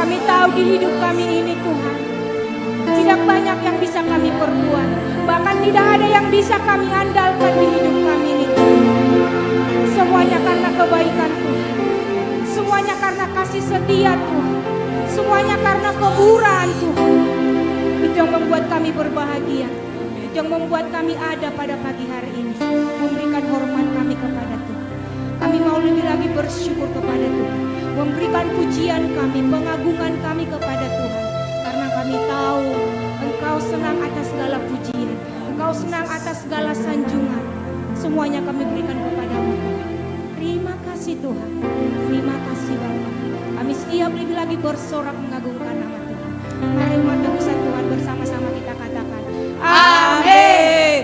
Kami tahu di hidup kami ini Tuhan, tidak banyak yang bisa kami perbuat. Bahkan tidak ada yang bisa kami andalkan di hidup kami ini Tuhan. Semuanya karena kebaikan Tuhan. Semuanya karena kasih setia Tuhan. Semuanya karena kemurahan Tuhan. Itu yang membuat kami berbahagia. Itu yang membuat kami ada pada pagi hari ini. Memberikan hormat kami kepada Tuhan. Kami mau lebih lagi bersyukur kepada Tuhan. Memberikan pujian kami, pengagungan kami kepada Tuhan. Karena kami tahu Engkau senang atas segala pujian. Engkau senang atas segala sanjungan. Semuanya kami berikan kepadamu Tuhan. Terima kasih Tuhan. Terima kasih Bapa. Kami siap lebih lagi bersorak mengagungkan nama Tuhan. Mari umat tebusan Tuhan bersama-sama kita katakan amin.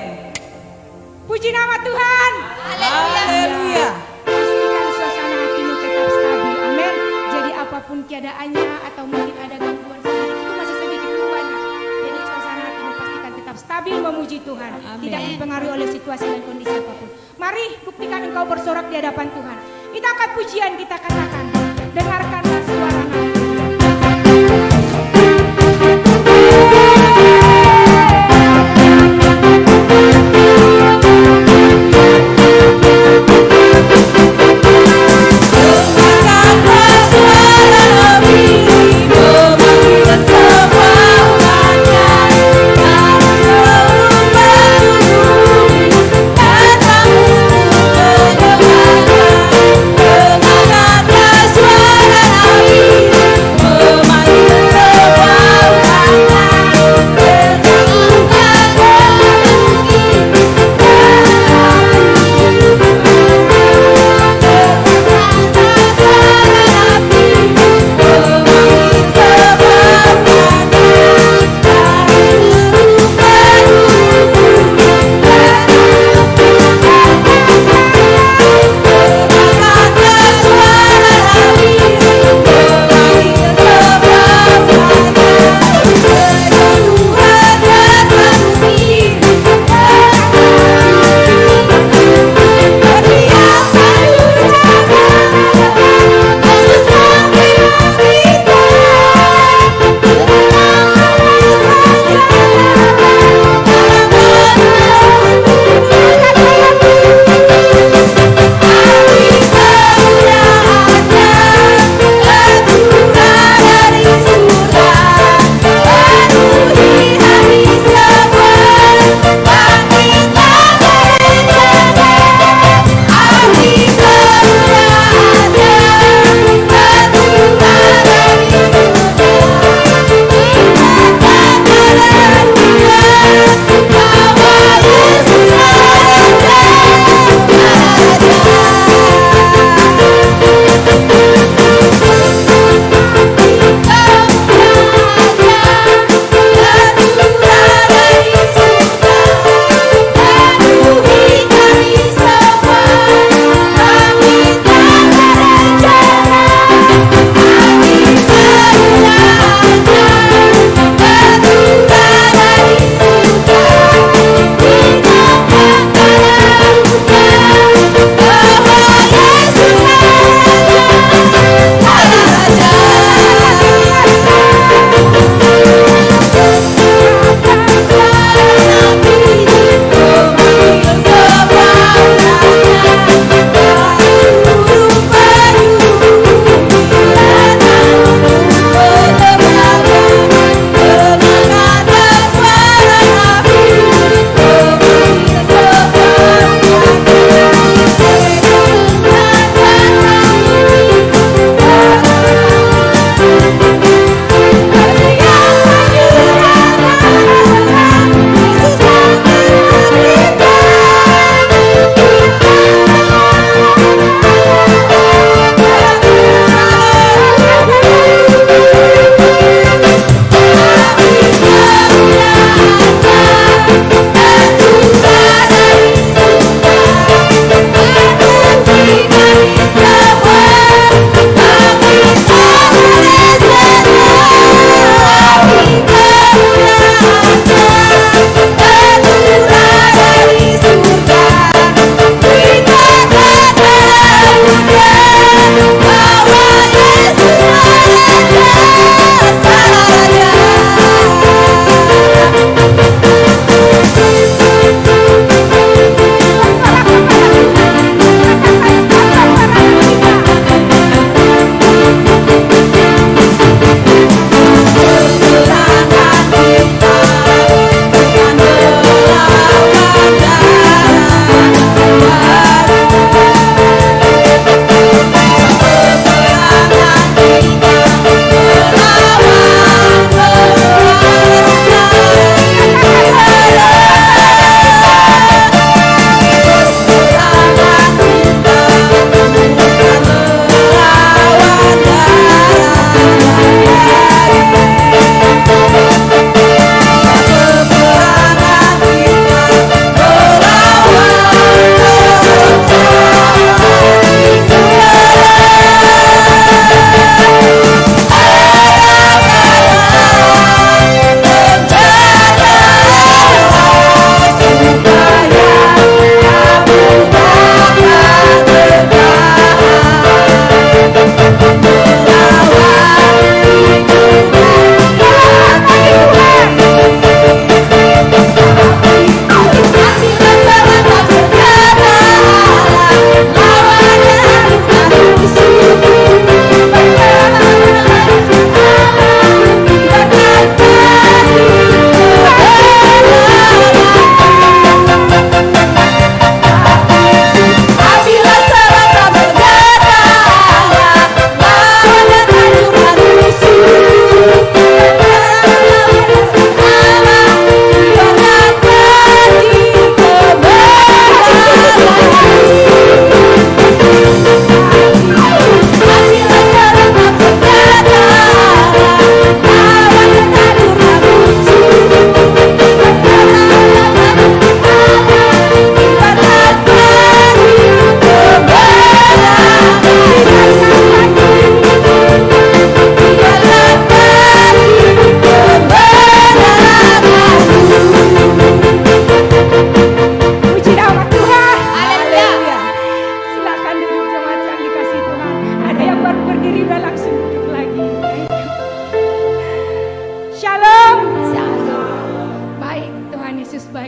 Puji nama Tuhan. Haleluya. Pastikan suasana hatimu tetap stabil. Amin. Jadi apapun keadaannya atau mungkin ada gangguan sedikit, itu masih sedikit itu banyak. Jadi suasana hatimu pastikan tetap stabil memuji Tuhan. Amin. Tidak dipengaruhi oleh situasi dan kondisi apapun. Mari buktikan engkau bersorak di hadapan Tuhan. Kita angkat pujian, kita katakan, dengarkanlah suara nafas. Suara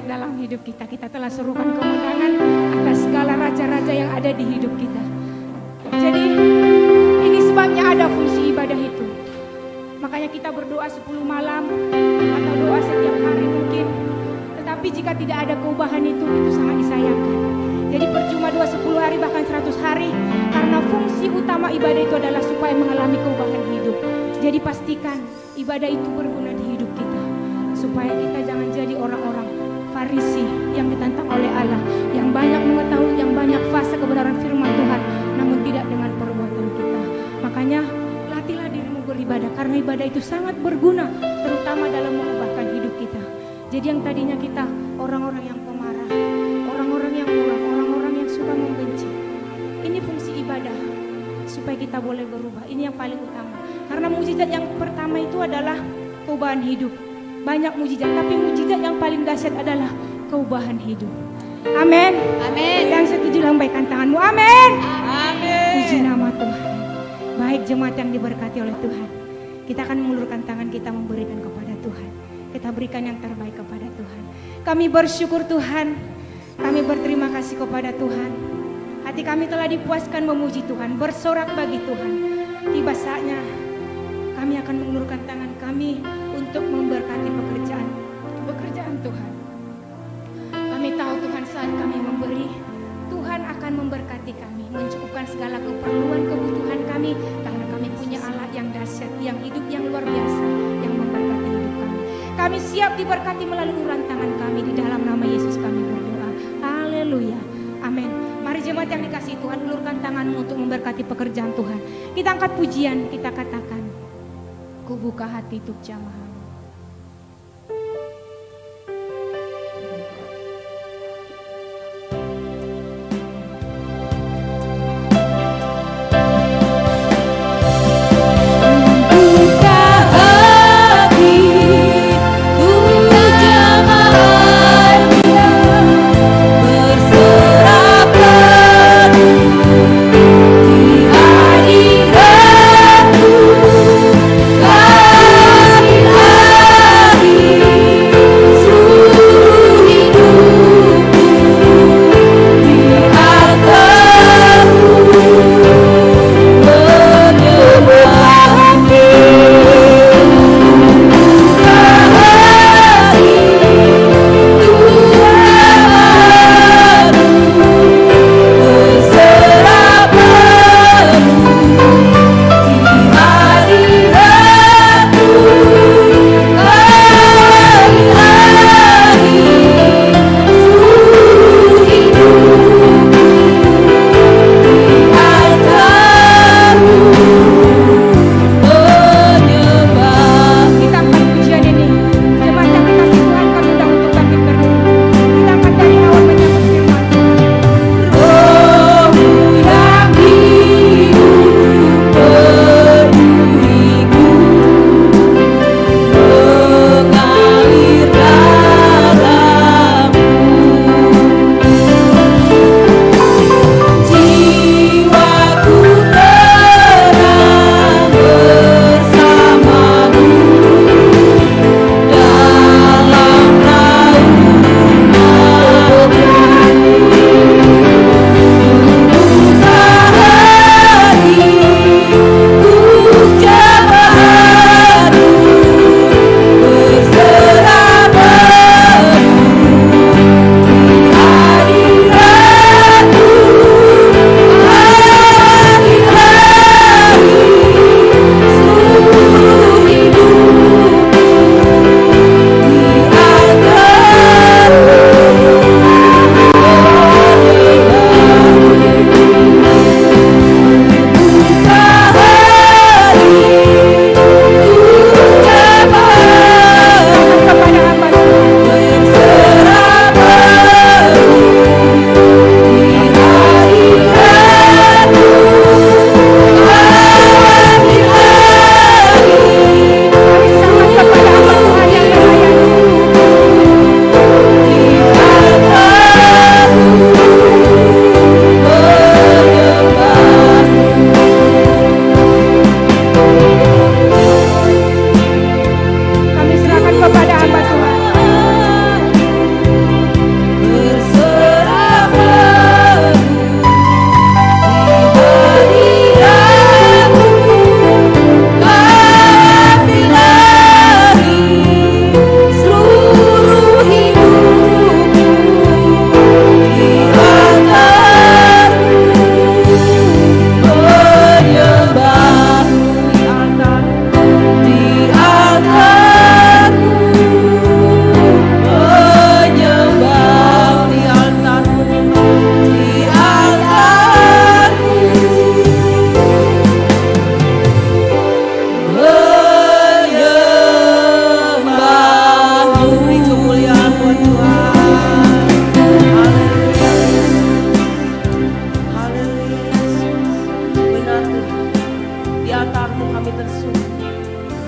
dalam hidup kita. Kita telah serukan kemenangan atas segala raja-raja yang ada di hidup kita. Jadi ini sebabnya ada fungsi ibadah itu. Makanya kita berdoa 10 malam atau doa setiap hari mungkin. Tetapi jika tidak ada keubahan itu sangat disayangkan. Jadi percuma doa 10 hari bahkan 100 hari. Karena fungsi utama ibadah itu adalah supaya mengalami keubahan hidup. Jadi pastikan ibadah itu berguna di hidup kita. Supaya kita jangan jadi orang-orang Farisi yang ditantang oleh Allah. Yang banyak mengetahui, yang banyak fase kebenaran firman Tuhan. Namun tidak dengan perbuatan kita. Makanya latihlah dirimu beribadah. Karena ibadah itu sangat berguna. Terutama dalam mengubahkan hidup kita. Jadi yang tadinya kita orang-orang yang pemarah, orang-orang yang muram, orang-orang yang suka membenci. Ini fungsi ibadah. Supaya kita boleh berubah. Ini yang paling utama. Karena mujizat yang pertama itu adalah keubahan hidup. Banyak mujizat, tapi mujizat yang paling dahsyat adalah keubahan hidup. Amin. Amin. Yang setuju lambaikan tanganmu. Amin. Amin. Puji nama Tuhan. Baik jemaat yang diberkati oleh Tuhan. Kita akan mengulurkan tangan kita memberikan kepada Tuhan. Kita berikan yang terbaik kepada Tuhan. Kami bersyukur Tuhan. Kami berterima kasih kepada Tuhan. Hati kami telah dipuaskan memuji Tuhan, bersorak bagi Tuhan. Tiba saatnya kami akan mengulurkan tangan kami untuk memberkati pekerjaan Tuhan. Kami tahu Tuhan saat kami memberi, Tuhan akan memberkati kami, mencukupkan segala kebutuhan kami, karena kami punya Allah yang dahsyat, yang hidup, yang luar biasa, yang memberkati hidup kami. Kami siap diberkati melalui uluran tangan kami, di dalam nama Yesus kami berdoa. Haleluya. Amin. Mari jemaat yang dikasihi Tuhan, ulurkan tanganmu untuk memberkati pekerjaan Tuhan. Kita angkat pujian, kita katakan, ku buka hati untuk jamaah. Hadiratmu, hadirat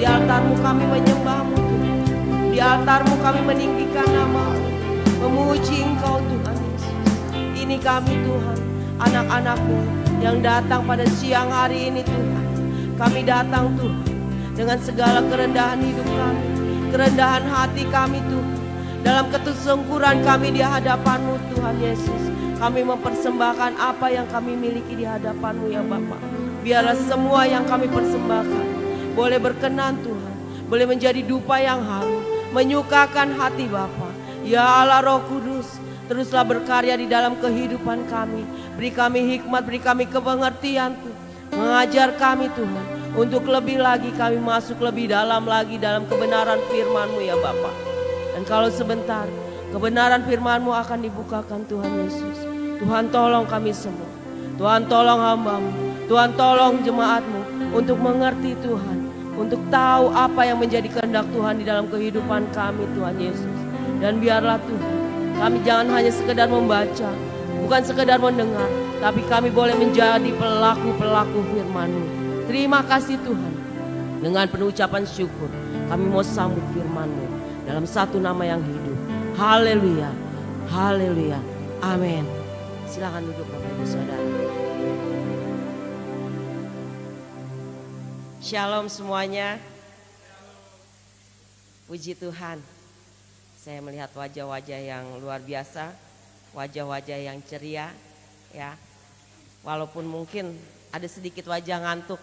Di altar-Mu kami menyembah-Mu Tuhan. Di altar-Mu kami meninggikan nama-Mu, memuji Engkau Tuhan Yesus. Ini kami Tuhan, anak-anak-Mu yang datang pada siang hari ini Tuhan. Kami datang Tuhan dengan segala kerendahan hidup kami, kerendahan hati kami Tuhan. Dalam ketersungkuran kami di hadapan-Mu Tuhan Yesus. Kami mempersembahkan apa yang kami miliki di hadapan-Mu ya Bapa. Biarlah semua yang kami persembahkan boleh berkenan Tuhan, boleh menjadi dupa yang harum, menyukakan hati Bapa. Ya Allah Roh Kudus, teruslah berkarya di dalam kehidupan kami. Beri kami hikmat, beri kami kepengertian Tuhan. Mengajar kami Tuhan, untuk lebih lagi kami masuk lebih dalam lagi dalam kebenaran firman-Mu ya Bapa. Dan kalau sebentar kebenaran firman-Mu akan dibukakan Tuhan Yesus. Tuhan tolong kami semua. Tuhan tolong hamba-Mu. Tuhan tolong jemaat-Mu untuk mengerti Tuhan. Untuk tahu apa yang menjadi kehendak Tuhan di dalam kehidupan kami Tuhan Yesus. Dan biarlah Tuhan, kami jangan hanya sekedar membaca, bukan sekedar mendengar, tapi kami boleh menjadi pelaku-pelaku firman-Mu. Terima kasih Tuhan. Dengan penuh ucapan syukur kami mau sambut firman-Mu dalam satu nama yang hidup. Haleluya, haleluya, amin. Silakan duduk Bapak Ibu Saudara. Shalom semuanya. Puji Tuhan. Saya melihat wajah-wajah yang luar biasa, wajah-wajah yang ceria, ya. Walaupun mungkin ada sedikit wajah ngantuk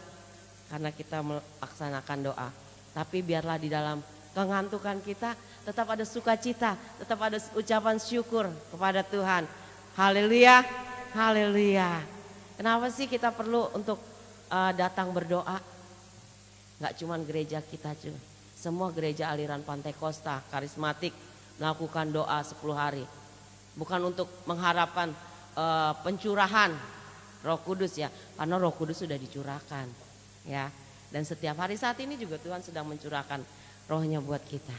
karena kita melaksanakan doa, tapi biarlah di dalam kengantukan kita tetap ada sukacita, tetap ada ucapan syukur kepada Tuhan. Haleluya, haleluya. Kenapa sih kita perlu untuk datang berdoa? Gak cuman gereja kita, semua gereja aliran Pantai Kosta, karismatik melakukan doa 10 hari. Bukan untuk mengharapkan pencurahan Roh Kudus ya, karena Roh Kudus sudah dicurahkan ya. Dan setiap hari saat ini juga Tuhan sedang mencurahkan Roh-Nya buat kita.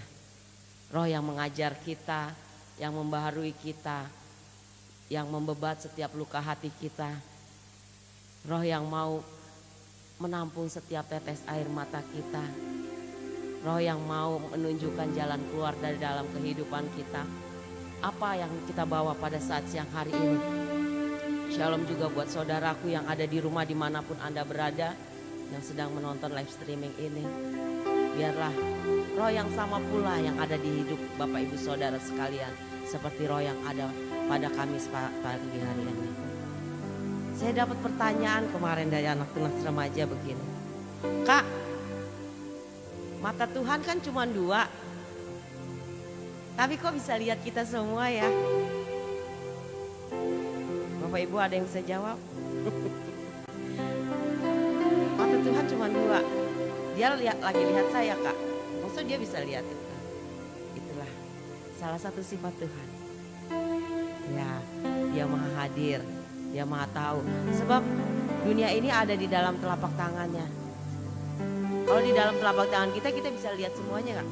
Roh yang mengajar kita, yang membaharui kita, yang membebat setiap luka hati kita. Roh yang mau menampung setiap tetes air mata kita. Roh yang mau menunjukkan jalan keluar dari dalam kehidupan kita. Apa yang kita bawa pada saat siang hari ini. Shalom juga buat saudaraku yang ada di rumah dimanapun Anda berada, yang sedang menonton live streaming ini. Biarlah roh yang sama pula yang ada di hidup Bapak Ibu Saudara sekalian, seperti roh yang ada pada kami pagi hari ini. Saya dapat pertanyaan kemarin dari anak tunas remaja begini. Kak, mata Tuhan kan cuma 2. Tapi kok bisa lihat kita semua ya? Bapak Ibu ada yang bisa jawab? Mata Tuhan cuma 2. Dia lagi lihat saya Kak. Maksud dia bisa lihat itu. Itulah salah satu sifat Tuhan. Ya, dia maha hadir, dia maha tahu. Sebab dunia ini ada di dalam telapak tangannya. Kalau di dalam telapak tangan kita, kita bisa lihat semuanya Kak.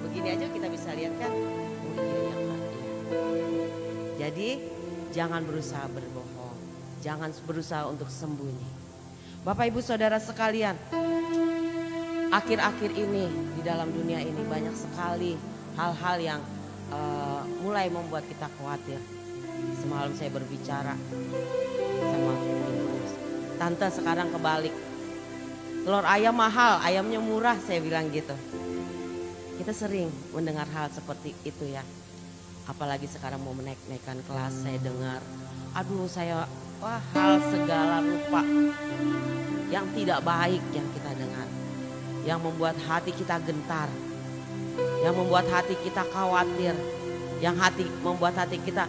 Begini aja kita bisa lihat kan. Jadi jangan berusaha berbohong, jangan berusaha untuk sembunyi. Bapak Ibu Saudara sekalian, akhir-akhir ini di dalam dunia ini banyak sekali hal-hal yang mulai membuat kita khawatir. Semalam saya berbicara sama tante, sekarang kebalik. Telur ayam mahal, ayamnya murah, saya bilang gitu. Kita sering mendengar hal seperti itu ya. Apalagi sekarang mau menaikkan kelas, saya dengar, aduh hal segala rupa yang tidak baik yang kita dengar, yang membuat hati kita gentar, yang membuat hati kita khawatir, yang membuat hati kita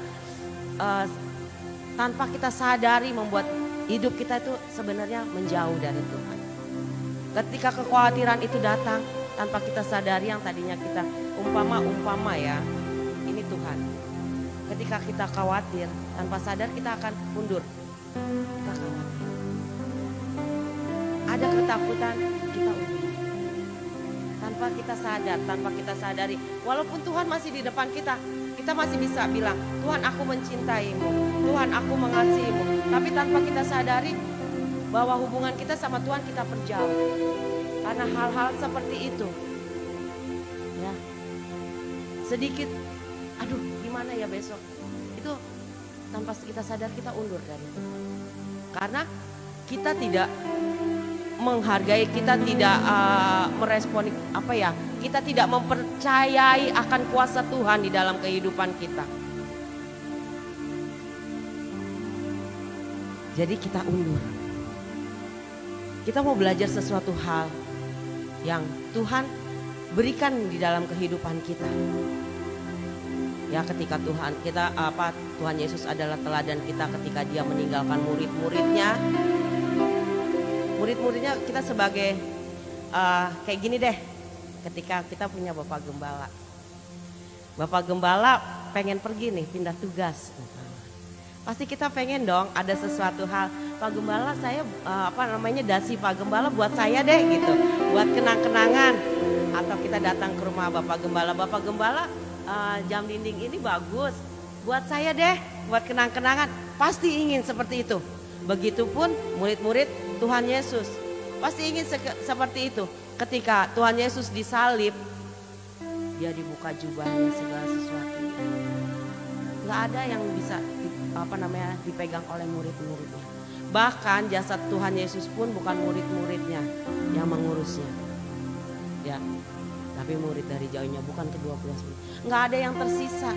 tanpa kita sadari membuat hidup kita itu sebenarnya menjauh dari Tuhan. Ketika kekhawatiran itu datang tanpa kita sadari, yang tadinya kita umpama ya, ini Tuhan. Ketika kita khawatir tanpa sadar kita akan mundur. Kita khawatir. Ada ketakutan, kita undur. Tanpa kita sadar, tanpa kita sadari. Walaupun Tuhan masih di depan kita, kita masih bisa bilang, Tuhan aku mencintaimu, Tuhan aku mengasihimu. Tapi tanpa kita sadari bahwa hubungan kita sama Tuhan kita perjauh. Karena hal-hal seperti itu, ya, sedikit, aduh gimana ya besok, itu tanpa kita sadar kita undur dari itu. Karena kita tidak menghargai, kita tidak meresponi, kita tidak mempercayai akan kuasa Tuhan di dalam kehidupan kita. Jadi kita undur. Kita mau belajar sesuatu hal yang Tuhan berikan di dalam kehidupan kita. Ya, ketika Tuhan Yesus adalah teladan kita ketika dia meninggalkan murid-muridnya. Murid-muridnya kita sebagai kayak gini deh, ketika kita punya Bapak Gembala. Bapak Gembala pengen pergi nih, pindah tugas. Pasti kita pengen dong ada sesuatu hal, Pak Gembala saya dasi Pak Gembala buat saya deh gitu, buat kenang-kenangan. Atau kita datang ke rumah Bapak Gembala, Bapak Gembala jam dinding ini bagus, buat saya deh, buat kenang-kenangan. Pasti ingin seperti itu. Begitupun murid-murid Tuhan Yesus pasti ingin seperti itu. Ketika Tuhan Yesus disalib, dia dibuka jubahnya, segala sesuatu. Gak ada yang bisa dipegang oleh murid-muridnya. Bahkan jasad Tuhan Yesus pun bukan murid-muridnya yang mengurusnya, ya, tapi murid dari jauhnya, bukan ke-12. Gak ada yang tersisa.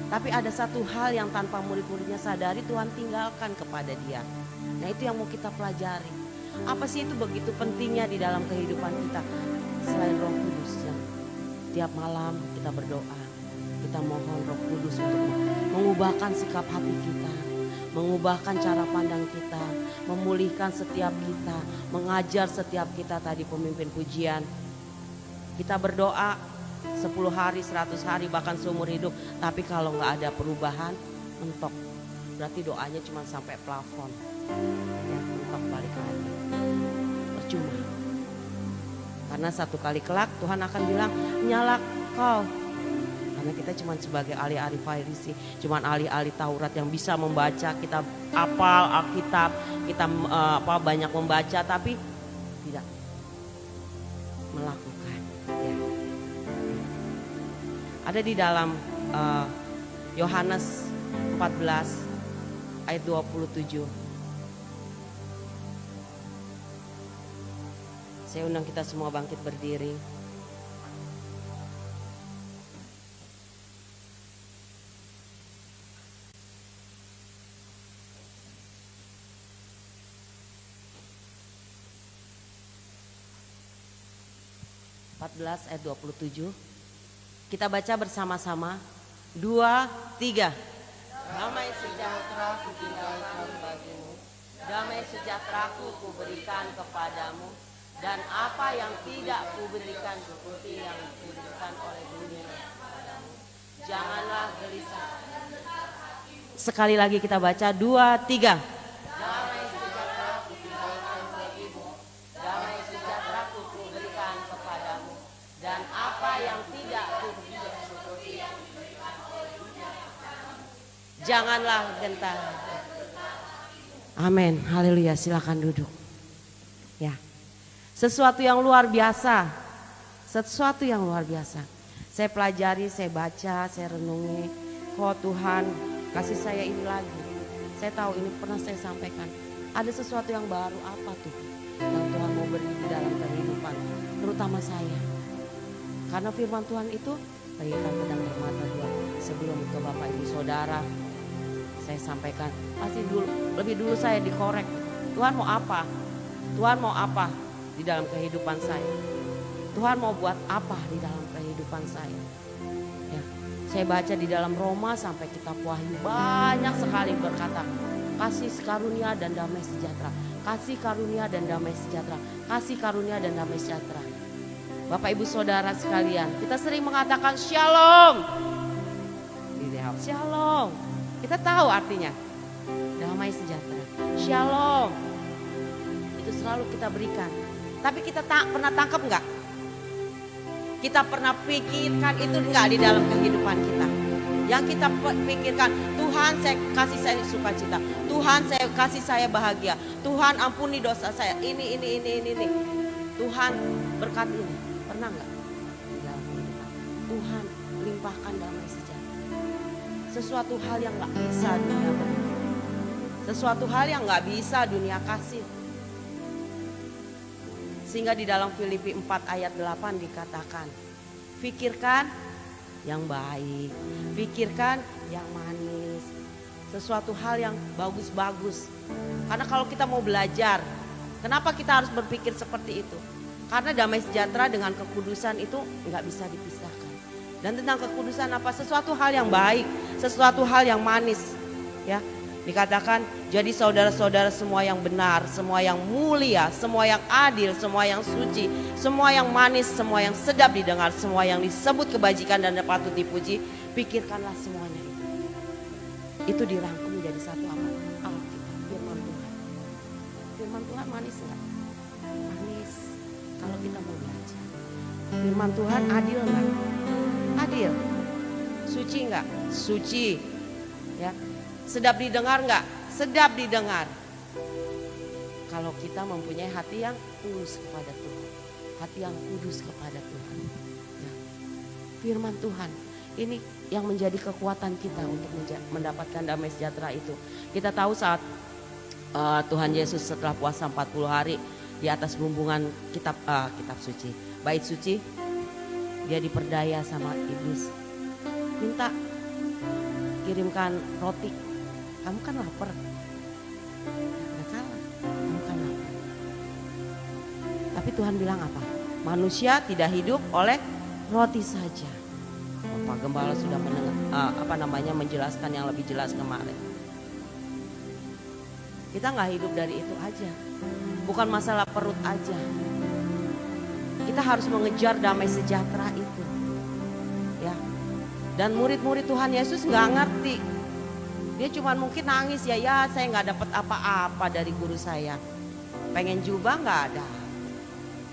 Tapi ada satu hal yang tanpa murid-muridnya sadari, Tuhan tinggalkan kepada dia. Nah, itu yang mau kita pelajari. Apa sih itu begitu pentingnya di dalam kehidupan kita? Selain Roh Kudus, ya, tiap malam kita berdoa, kita mohon Roh Kudus untuk mengubahkan sikap hati kita, mengubahkan cara pandang kita, memulihkan setiap kita, mengajar setiap kita. Tadi pemimpin pujian, kita berdoa 10 hari, 100 hari, bahkan seumur hidup. Tapi kalau gak ada perubahan, mentok. Berarti doanya cuma sampai plafon. Ya, mentok balik lagi. Percuma. Karena satu kali kelak Tuhan akan bilang, nyala kau. Karena kita cuma sebagai ahli-ahli Farisi, cuma ahli-ahli Taurat yang bisa membaca, kita hafal Alkitab, kita banyak membaca, tapi tidak melakukan. Ya. Ada di dalam Yohanes 14 ayat 27. Saya undang kita semua bangkit berdiri. Ayat 27. Kita baca bersama-sama. 2, 3. Damai sejahtera kutinggalkan bagimu, damai sejahtera kuberikan kepadamu, dan apa yang tidak kuberikan seperti yang diberikan oleh dunia kepadamu. Janganlah gelisah. Sekali lagi kita baca 2, 3. Damai sejahtera kutinggalkan bagimu, damai sejahtera kuberikan kepadamu, dan apa yang tidak kuberikan seperti yang diberikan oleh dunia kepadamu. Janganlah gentar. Amin, haleluya, silakan duduk. Ya, sesuatu yang luar biasa, sesuatu yang luar biasa. Saya pelajari, saya baca, saya renungi. Kok Tuhan kasih saya ini lagi. Saya tahu ini pernah saya sampaikan. Ada sesuatu yang baru, apa tuh yang Tuhan mau beri di dalam kehidupan, terutama saya. Karena firman Tuhan itu bagaikan pedang bermata dua. Sebelum ke Bapak Ibu Saudara, saya sampaikan, pasti lebih dulu saya dikorek. Tuhan mau apa? Tuhan mau apa di dalam kehidupan saya? Tuhan mau buat apa di dalam kehidupan saya? Ya, saya baca di dalam Roma sampai kitab Wahyu banyak sekali berkata, kasih karunia dan damai sejahtera, kasih karunia dan damai sejahtera, kasih karunia dan damai sejahtera. Bapak Ibu Saudara sekalian, kita sering mengatakan shalom. Shalom. Kita tahu artinya damai sejahtera. Shalom. Itu selalu kita berikan. Tapi kita pernah tangkap enggak? Kita pernah pikirkan itu enggak di dalam kehidupan kita? Yang kita pikirkan, Tuhan saya kasih saya sukacita. Tuhan saya bahagia. Tuhan ampuni dosa saya. Ini. Tuhan berkati ini. Pernah nggak? Tuhan limpahkan damai sejahtera. Sesuatu hal yang nggak bisa dunia beri. Sesuatu hal yang nggak bisa dunia kasih. Sehingga di dalam Filipi 4 ayat 8 dikatakan, pikirkan yang baik, pikirkan yang manis, sesuatu hal yang bagus-bagus. Karena kalau kita mau belajar, kenapa kita harus berpikir seperti itu? Karena damai sejahtera dengan kekudusan itu nggak bisa dipisahkan. Dan tentang kekudusan apa? Sesuatu hal yang baik, sesuatu hal yang manis, ya. Dikatakan, jadi saudara-saudara semua yang benar, semua yang mulia, semua yang adil, semua yang suci, semua yang manis, semua yang sedap didengar, semua yang disebut kebajikan dan patut dipuji, pikirkanlah semuanya itu. Itu dirangkum menjadi satu apa? Alkitab, firman Tuhan. Firman Tuhan manis enggak? Manis. Kalau kita mau belajar. Firman Tuhan adil enggak? Adil. Suci enggak? Suci. Ya. Sedap didengar enggak? Sedap didengar. Kalau kita mempunyai hati yang tulus kepada Tuhan, hati yang kudus kepada Tuhan. Ya. Firman Tuhan, ini yang menjadi kekuatan kita untuk mendapatkan damai sejahtera itu. Kita tahu saat Tuhan Yesus setelah puasa 40 hari di atas bumbungan kitab suci, bait suci, dia diperdaya sama iblis. Minta kirimkan roti. Kamu kan lapar. Gak salah, kamu kan lapar. Tapi Tuhan bilang apa? Manusia tidak hidup oleh roti saja. Pak Gembala sudah menjelaskan yang lebih jelas kemarin. Kita nggak hidup dari itu aja. Bukan masalah perut aja. Kita harus mengejar damai sejahtera itu. Ya. Dan murid-murid Tuhan Yesus nggak ngerti. Dia cuma mungkin nangis ya saya nggak dapat apa-apa dari guru saya. Pengen jubah nggak ada.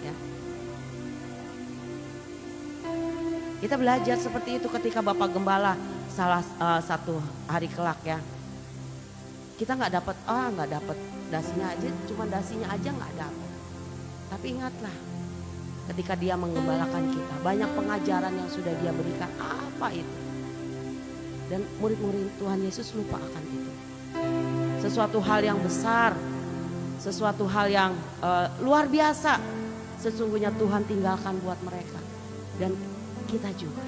Ya. Kita belajar seperti itu ketika Bapak Gembala salah satu hari kelak ya. Kita nggak dapat dasinya aja, cuma dasinya aja nggak dapat. Tapi ingatlah, ketika dia menggembalakan kita, banyak pengajaran yang sudah dia berikan. Apa itu? Dan murid-murid Tuhan Yesus lupa akan itu. Sesuatu hal yang besar, sesuatu hal yang luar biasa, sesungguhnya Tuhan tinggalkan buat mereka. Dan kita juga.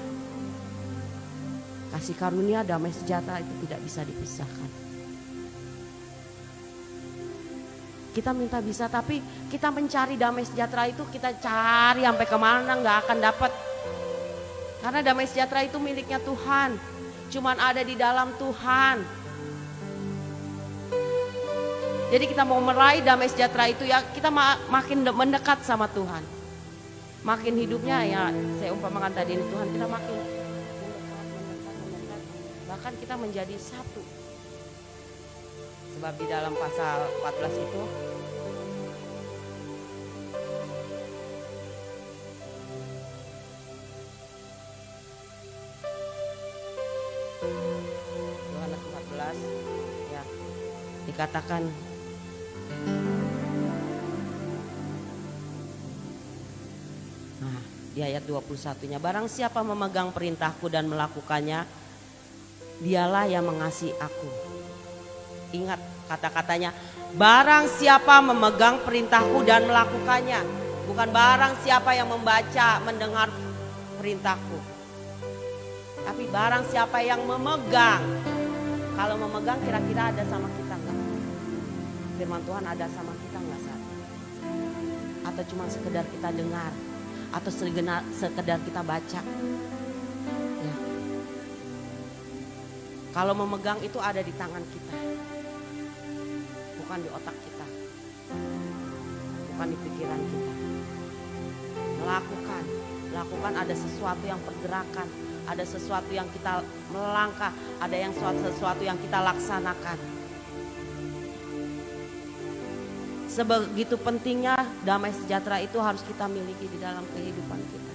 Kasih karunia damai sejahtera itu tidak bisa dipisahkan. Kita minta bisa, tapi kita mencari damai sejahtera itu kita cari sampai kemana nggak akan dapat. Karena damai sejahtera itu miliknya Tuhan. Cuman ada di dalam Tuhan. Jadi kita mau meraih damai sejahtera itu ya kita makin mendekat sama Tuhan. Makin hidupnya ya saya umpamakan tadi ini Tuhan kita makin mendekat. Bahkan kita menjadi satu. Sebab di dalam pasal 14 itu Yohanes 14 ya dikatakan di ayat 21-nya, barang siapa memegang perintahku dan melakukannya, dialah yang mengasihi aku. Ingat kata-katanya, barang siapa memegang perintahku dan melakukannya. Bukan barang siapa yang membaca, mendengar perintahku. Tapi barang siapa yang memegang. Kalau memegang kira-kira ada sama kita enggak? Firman Tuhan ada sama kita enggak saat ini? Atau cuma sekedar kita dengar? Atau sekedar kita baca? Ya. Kalau memegang itu ada di tangan kita. Bukan di otak kita. Bukan di pikiran kita. Lakukan ada sesuatu yang pergerakan. Ada sesuatu yang kita melangkah. Ada yang sesuatu yang kita laksanakan. Sebegitu pentingnya damai sejahtera itu harus kita miliki di dalam kehidupan kita.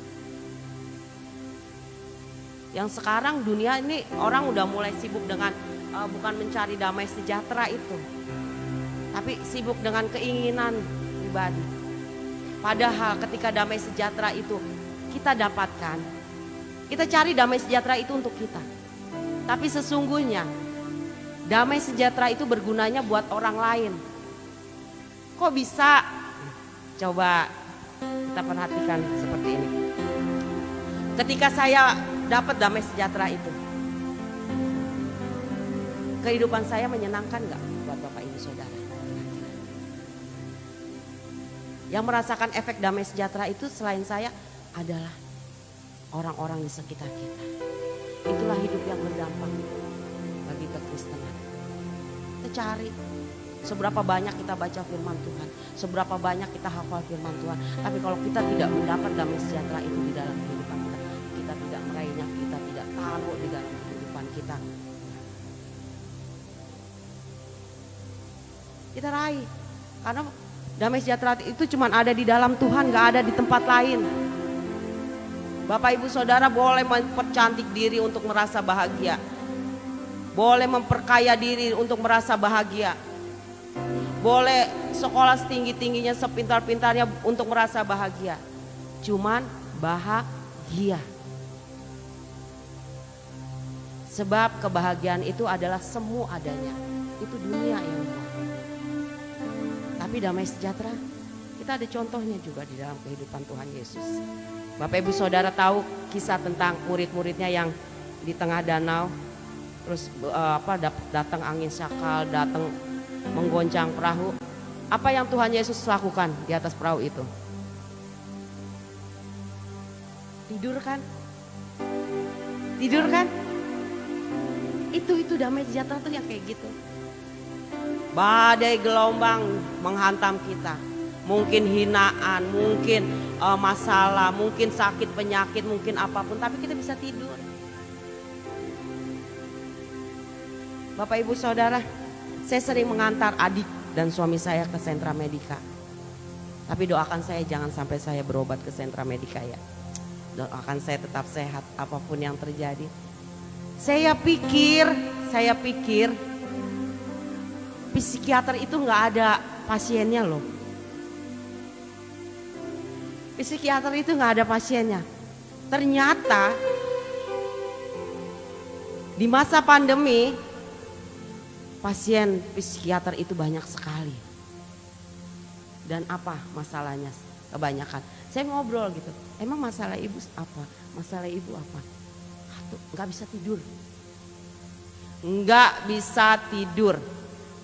Yang sekarang dunia ini orang udah mulai sibuk dengan bukan mencari damai sejahtera itu, tapi sibuk dengan keinginan pribadi. Padahal ketika damai sejahtera itu kita dapatkan, kita cari damai sejahtera itu untuk kita. Tapi sesungguhnya damai sejahtera itu bergunanya buat orang lain. Kok bisa? Coba kita perhatikan seperti ini. Ketika saya dapat damai sejahtera itu, kehidupan saya menyenangkan gak buat Bapak Ibu Saudara? Yang merasakan efek damai sejahtera itu selain saya adalah orang-orang di sekitar kita. Itulah hidup yang berdampak bagi kekristenan. Kita cari seberapa banyak kita baca firman Tuhan, seberapa banyak kita hafal firman Tuhan. Tapi kalau kita tidak mendapat damai sejahtera itu di dalam kehidupan kita, kita tidak meraihnya, kita tidak taruh di dalam kehidupan kita. Kita raih, karena damai sejahtera itu cuma ada di dalam Tuhan, gak ada di tempat lain. Bapak Ibu Saudara boleh mempercantik diri untuk merasa bahagia, boleh memperkaya diri untuk merasa bahagia, boleh sekolah setinggi-tingginya, sepintar-pintarnya untuk merasa bahagia. Cuman bahagia. Sebab kebahagiaan itu adalah semu adanya. Itu dunia yang buat. Tapi damai sejahtera, kita ada contohnya juga di dalam kehidupan Tuhan Yesus. Bapak Ibu Saudara tahu kisah tentang murid-muridnya yang di tengah danau, terus datang angin sakal, datang menggoncang perahu. Apa yang Tuhan Yesus lakukan di atas perahu itu? Tidur kan? Tidur kan? Itu damai sejahtera tuh yang kayak gitu. Badai gelombang menghantam kita. Mungkin hinaan, mungkin masalah, mungkin sakit, penyakit, mungkin apapun. Tapi kita bisa tidur. Bapak Ibu Saudara, saya sering mengantar adik dan suami saya ke sentra medika. Tapi doakan saya jangan sampai saya berobat ke sentra medika ya. Doakan saya tetap sehat apapun yang terjadi. Saya pikir psikiater itu nggak ada pasiennya loh. Psikiater itu nggak ada pasiennya. Ternyata di masa pandemi pasien psikiater itu banyak sekali. Dan apa masalahnya? Kebanyakan. Saya ngobrol gitu. Emang masalah ibu apa? Masalah ibu apa? Nggak bisa tidur. Nggak bisa tidur.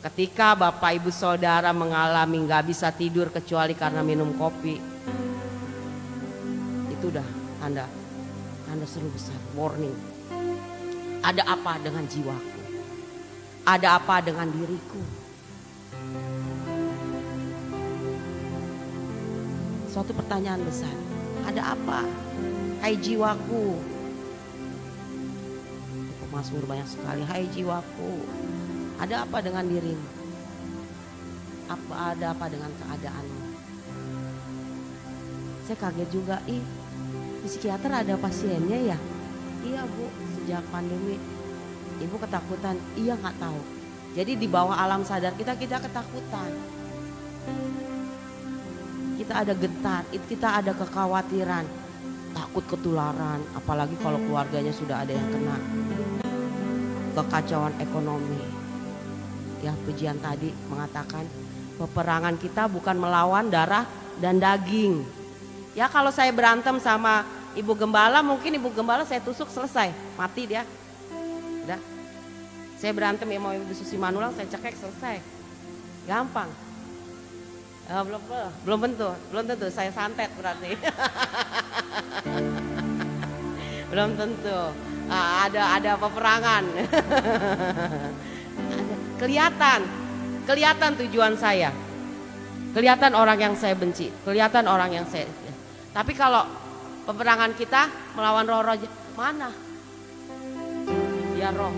Ketika Bapak Ibu Saudara mengalami nggak bisa tidur kecuali karena minum kopi, itu udah tanda seru besar, warning. Ada apa dengan jiwaku? Ada apa dengan diriku? Suatu pertanyaan besar. Ada apa? Hai jiwaku. Mazmur banyak sekali. Hai jiwaku, ada apa dengan dirimu? Ada apa dengan keadaanmu? Saya kaget juga. Psikiater ada pasiennya ya? Iya Bu, sejak pandemi. Ibu ketakutan? Iya nggak tahu. Jadi di bawah alam sadar kita ketakutan. Kita ada gentar, kita ada kekhawatiran, takut ketularan. Apalagi kalau keluarganya sudah ada yang kena. Kekacauan ekonomi. Ya, pujian tadi mengatakan peperangan kita bukan melawan darah dan daging. Ya, kalau saya berantem sama ibu gembala, mungkin ibu gembala saya tusuk selesai, mati dia. Udah. Saya berantem ya mau ibu Susi Manulang, saya cekek selesai. Gampang. Belum tentu saya santet berarti. Belum tentu. Ada peperangan. Kelihatan tujuan saya. Kelihatan orang yang saya benci, kelihatan orang yang saya. Tapi kalau peperangan kita melawan roh-roh mana? Dia roh.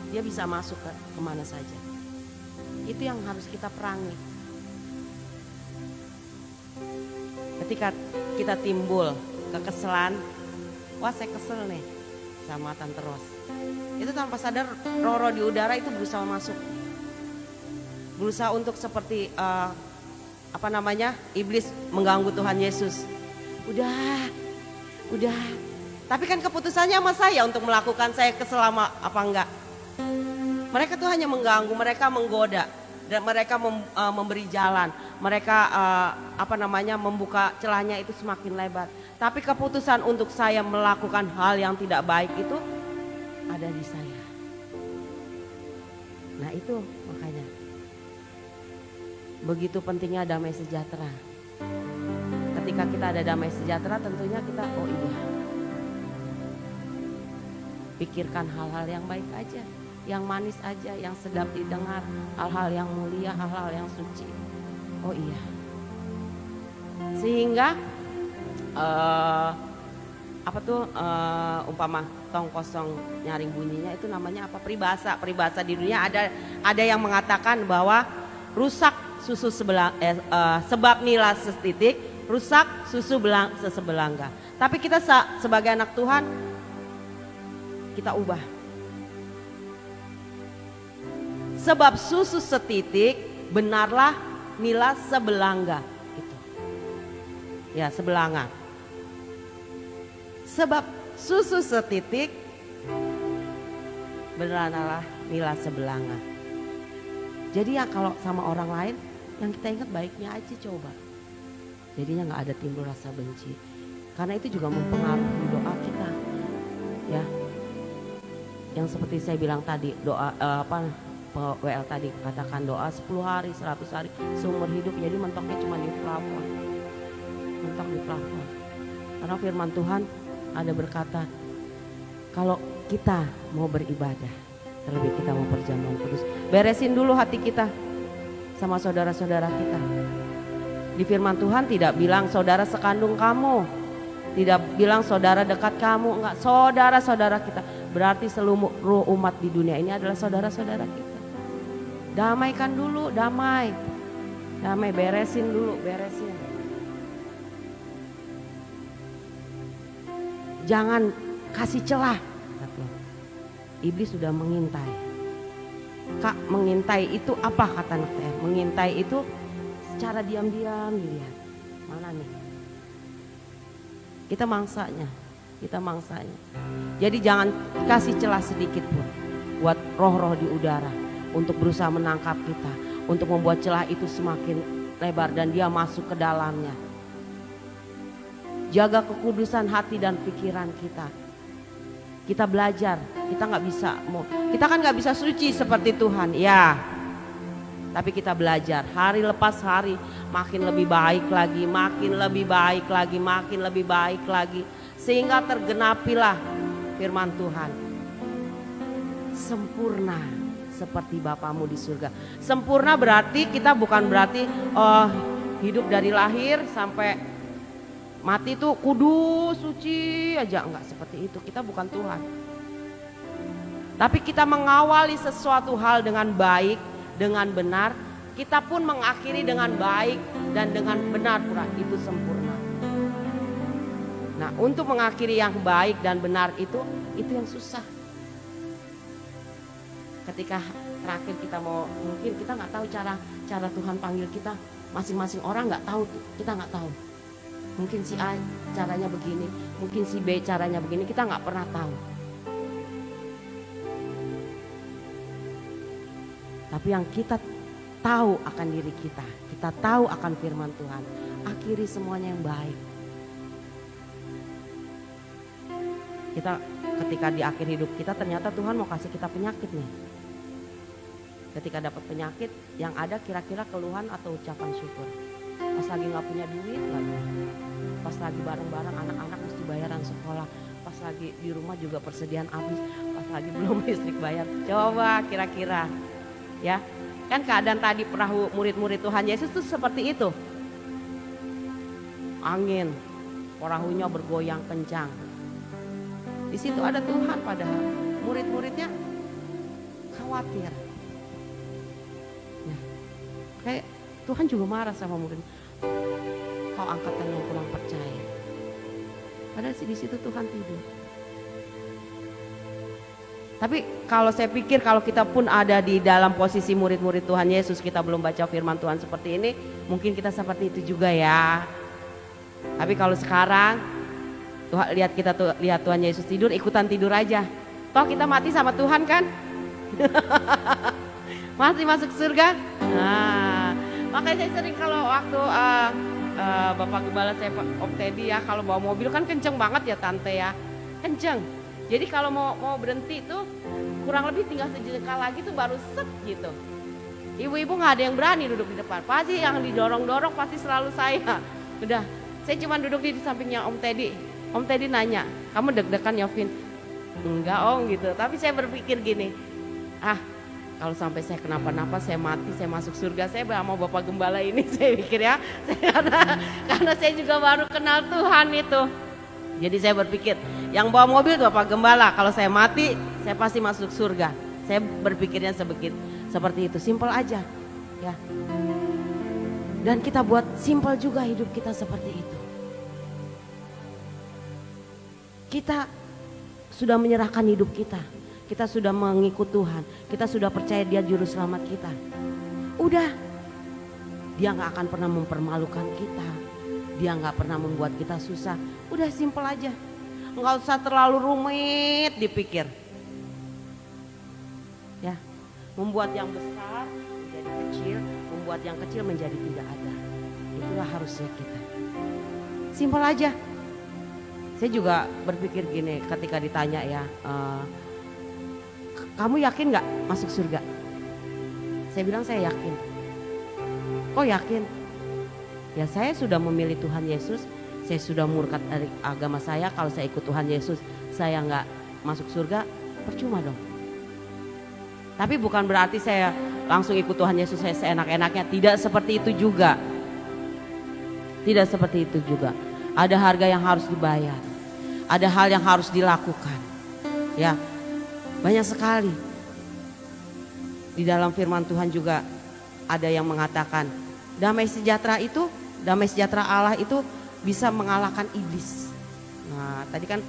Dia bisa masuk ke kemana saja. Itu yang harus kita perangi. Ketika kita timbul kekesalan, wah saya kesel nih sama Tante Ros. Itu tanpa sadar roh-roh di udara itu berusaha masuk. Berusaha untuk seperti iblis mengganggu Tuhan Yesus. Udah. Tapi kan keputusannya sama saya untuk melakukan, saya keselama apa enggak. Mereka tuh hanya mengganggu, mereka menggoda. Dan mereka memberi jalan. Mereka membuka celahnya itu semakin lebar. Tapi keputusan untuk saya melakukan hal yang tidak baik itu ada di saya. Nah itu makanya. Begitu pentingnya damai sejahtera. Ketika kita ada damai sejahtera tentunya kita pikirkan hal-hal yang baik aja, yang manis aja, yang sedap didengar, hal-hal yang mulia, hal-hal yang suci. Oh iya. Sehingga umpama tong kosong nyaring bunyinya itu namanya apa? Peribahasa. Peribahasa di dunia ada yang mengatakan bahwa rusak susu sebab nila setitik, rusak susu sesebelangga. Tapi kita sebagai anak Tuhan kita ubah. Sebab susu setitik benarlah nila sebelangga itu. Ya, sebelanga. Sebab susu setitik benarlah nila sebelanga. Jadi ya kalau sama orang lain yang kita ingat baiknya aja coba. Jadinya nggak ada timbul rasa benci. Karena itu juga mempengaruhi doa kita. Ya. Yang seperti saya bilang tadi, doa WL tadi katakan doa 10 hari, 100 hari, seumur hidup. Jadi mentoknya cuma di plafon. Mentok di plafon. Karena firman Tuhan ada berkata, kalau kita mau beribadah, terlebih kita mau perjamuan kudus, beresin dulu hati kita sama saudara-saudara kita. Di firman Tuhan tidak bilang saudara sekandung kamu, tidak bilang saudara dekat kamu, enggak, saudara-saudara kita. Berarti seluruh umat di dunia ini adalah saudara-saudara kita. Damaikan dulu, damai, beresin dulu, beresin. Jangan kasih celah. Iblis sudah mengintai. Kak, mengintai itu apa kata anak saya? Mengintai itu secara diam-diam dilihat. Mana nih? Kita mangsanya. Jadi jangan kasih celah sedikit pun buat roh-roh di udara untuk berusaha menangkap kita, untuk membuat celah itu semakin lebar dan dia masuk ke dalamnya. Jaga kekudusan hati dan pikiran kita. Kita belajar, kita kan nggak bisa suci seperti Tuhan, ya. Tapi kita belajar hari lepas hari makin lebih baik lagi, makin lebih baik lagi. Sehingga tergenapilah firman Tuhan. Sempurna seperti Bapamu di surga. Sempurna berarti kita bukan berarti hidup dari lahir sampai mati itu kudus, suci aja. Enggak seperti itu, kita bukan Tuhan. Tapi kita mengawali sesuatu hal dengan baik, dengan benar. Kita pun mengakhiri dengan baik dan dengan benar pula, itu sempurna. Nah, untuk mengakhiri yang baik dan benar itu yang susah. Ketika terakhir kita mungkin kita nggak tahu cara Tuhan panggil kita, masing-masing orang nggak tahu, kita nggak tahu. Mungkin si A caranya begini, mungkin si B caranya begini, kita nggak pernah tahu. Tapi yang kita tahu akan diri kita tahu akan firman Tuhan, akhiri semuanya yang baik. Kita ketika di akhir hidup kita ternyata Tuhan mau kasih kita penyakit nih. Ketika dapat penyakit yang ada kira-kira keluhan atau ucapan syukur. Pas lagi nggak punya duit lagi, pas lagi bareng-bareng anak-anak mesti bayaran sekolah, pas lagi di rumah juga persediaan habis, pas lagi belum listrik bayar. Coba kira-kira, ya kan keadaan tadi perahu murid-murid Tuhan Yesus tuh seperti itu. Angin, perahunya bergoyang kencang. Di situ ada Tuhan, padahal murid-muridnya khawatir. Nah, kayak Tuhan juga marah sama murid. Kau angkatan yang kurang percaya. Padahal di situ Tuhan tidur. Tapi kalau saya pikir kalau kita pun ada di dalam posisi murid-murid Tuhan Yesus, kita belum baca firman Tuhan seperti ini, mungkin kita seperti itu juga ya. Tapi kalau sekarang lihat Tuhan Yesus tidur, ikutan tidur aja. Toh kita mati sama Tuhan kan? Mati masuk surga. Nah, makanya saya sering kalau waktu Bapak Gembala saya Om Teddy ya, kalau bawa mobil kan kenceng banget ya tante ya, kenceng. Jadi kalau mau berhenti tuh kurang lebih tinggal sejengkal lagi tuh baru set gitu. Ibu-ibu nggak ada yang berani duduk di depan, pasti yang didorong-dorong pasti selalu saya. Udah, saya cuma duduk di sampingnya Om Teddy. Om Teddy nanya, kamu deg-degan ya Vin? Enggak Om gitu, tapi saya berpikir gini, kalau sampai saya kenapa-napa, saya mati, saya masuk surga, saya mau Bapak Gembala ini, saya pikir ya, karena saya juga baru kenal Tuhan itu. Jadi saya berpikir, yang bawa mobil itu Bapak Gembala, kalau saya mati, saya pasti masuk surga. Saya berpikirnya seperti itu, simpel aja, ya. Dan kita buat simpel juga hidup kita seperti itu. Kita sudah menyerahkan hidup kita sudah mengikut Tuhan, kita sudah percaya Dia juru selamat kita. Udah, Dia gak akan pernah mempermalukan kita, Dia gak pernah membuat kita susah. Udah simpel aja, nggak usah terlalu rumit dipikir. Ya, membuat yang besar menjadi kecil, membuat yang kecil menjadi tidak ada. Itulah harusnya kita. Simpel aja. Saya juga berpikir gini ketika ditanya ya, kamu yakin gak masuk surga? Saya bilang saya yakin. Kok yakin? Ya saya sudah memilih Tuhan Yesus, saya sudah murtad dari agama saya. Kalau saya ikut Tuhan Yesus, saya gak masuk surga, percuma dong. Tapi bukan berarti saya langsung ikut Tuhan Yesus, saya seenak-enaknya. Tidak seperti itu juga. Tidak seperti itu juga. Ada harga yang harus dibayar. Ada hal yang harus dilakukan. Ya, banyak sekali. Di dalam firman Tuhan juga ada yang mengatakan damai sejahtera Allah itu bisa mengalahkan iblis. Nah, tadi kan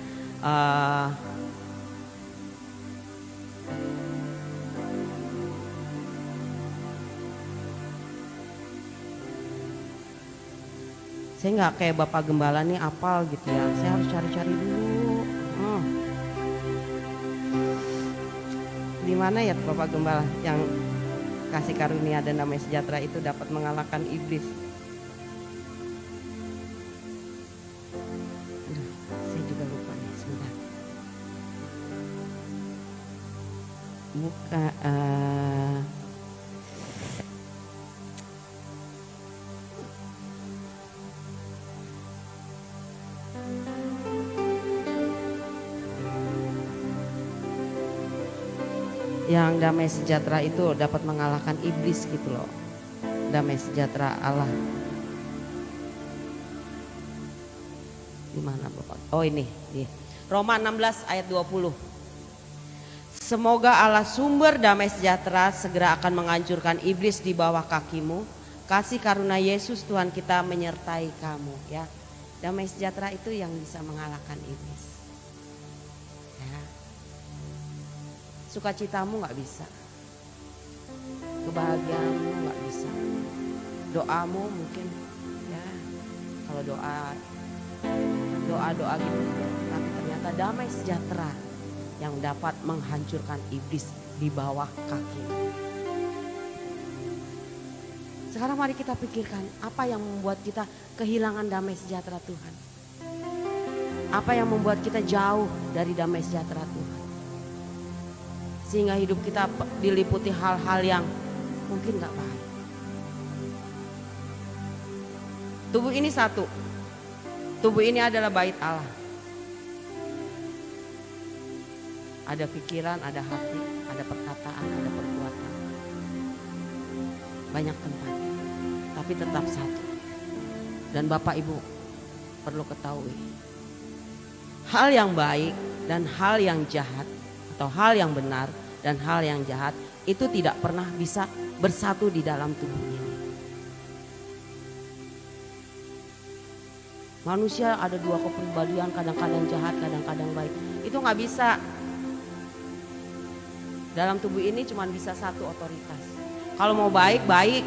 saya nggak kayak Bapak Gembala nih apal gitu ya. Saya harus cari-cari dulu. Di mana ya Bapak Gembala yang kasih karunia dan damai sejahtera itu dapat mengalahkan iblis? Saya juga lupa nih, sebentar. Buka. Yang damai sejahtera itu dapat mengalahkan iblis gitu loh. Damai sejahtera Allah. Di mana Bapak? Oh ini. Roma 16 ayat 20. Semoga Allah sumber damai sejahtera segera akan menghancurkan iblis di bawah kakimu. Kasih karunia Yesus Tuhan kita menyertai kamu ya. Damai sejahtera itu yang bisa mengalahkan iblis. Sukacitamu gak bisa, kebahagiaanmu gak bisa, doamu mungkin ya, kalau doa gitu, tapi ternyata damai sejahtera yang dapat menghancurkan iblis di bawah kaki. Sekarang mari kita pikirkan apa yang membuat kita kehilangan damai sejahtera Tuhan. Apa yang membuat kita jauh dari damai sejahtera Tuhan. Sehingga hidup kita diliputi hal-hal yang mungkin gak baik. Tubuh ini satu. Tubuh ini adalah bait Allah. Ada pikiran, ada hati, ada perkataan, ada perbuatan. Banyak tempat. Tapi tetap satu. Dan Bapak Ibu perlu ketahui. Hal yang baik dan hal yang jahat atau hal yang benar dan hal yang jahat itu tidak pernah bisa bersatu di dalam tubuh ini. Manusia ada dua kepribadian, kadang-kadang jahat, kadang-kadang baik. Itu nggak bisa. Dalam tubuh ini cuma bisa satu otoritas. Kalau mau baik, baik.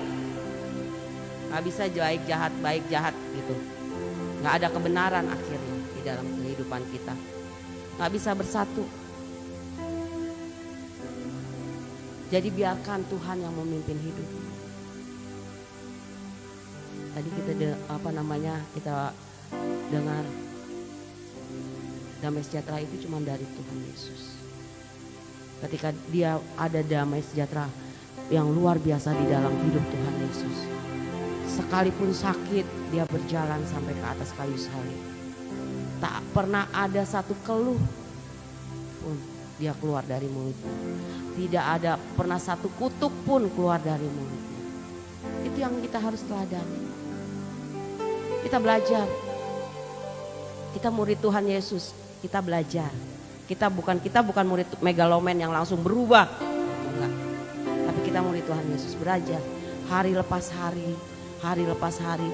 Gak bisa baik jahat gitu. Gak ada kebenaran akhirnya di dalam kehidupan kita. Gak bisa bersatu. Jadi biarkan Tuhan yang memimpin hidup. Tadi kita kita dengar damai sejahtera itu cuma dari Tuhan Yesus. Ketika dia ada damai sejahtera yang luar biasa di dalam hidup Tuhan Yesus. Sekalipun sakit, dia berjalan sampai ke atas kayu salib. Tak pernah ada satu keluh pun dia keluar dari mulutnya. Tidak ada pernah satu kutuk pun keluar dari mulutnya. Itu yang kita harus teladani. Kita belajar. Kita murid Tuhan Yesus, kita belajar. Kita bukan murid megaloman yang langsung berubah. Enggak. Tapi kita murid Tuhan Yesus, belajar hari lepas hari, hari lepas hari.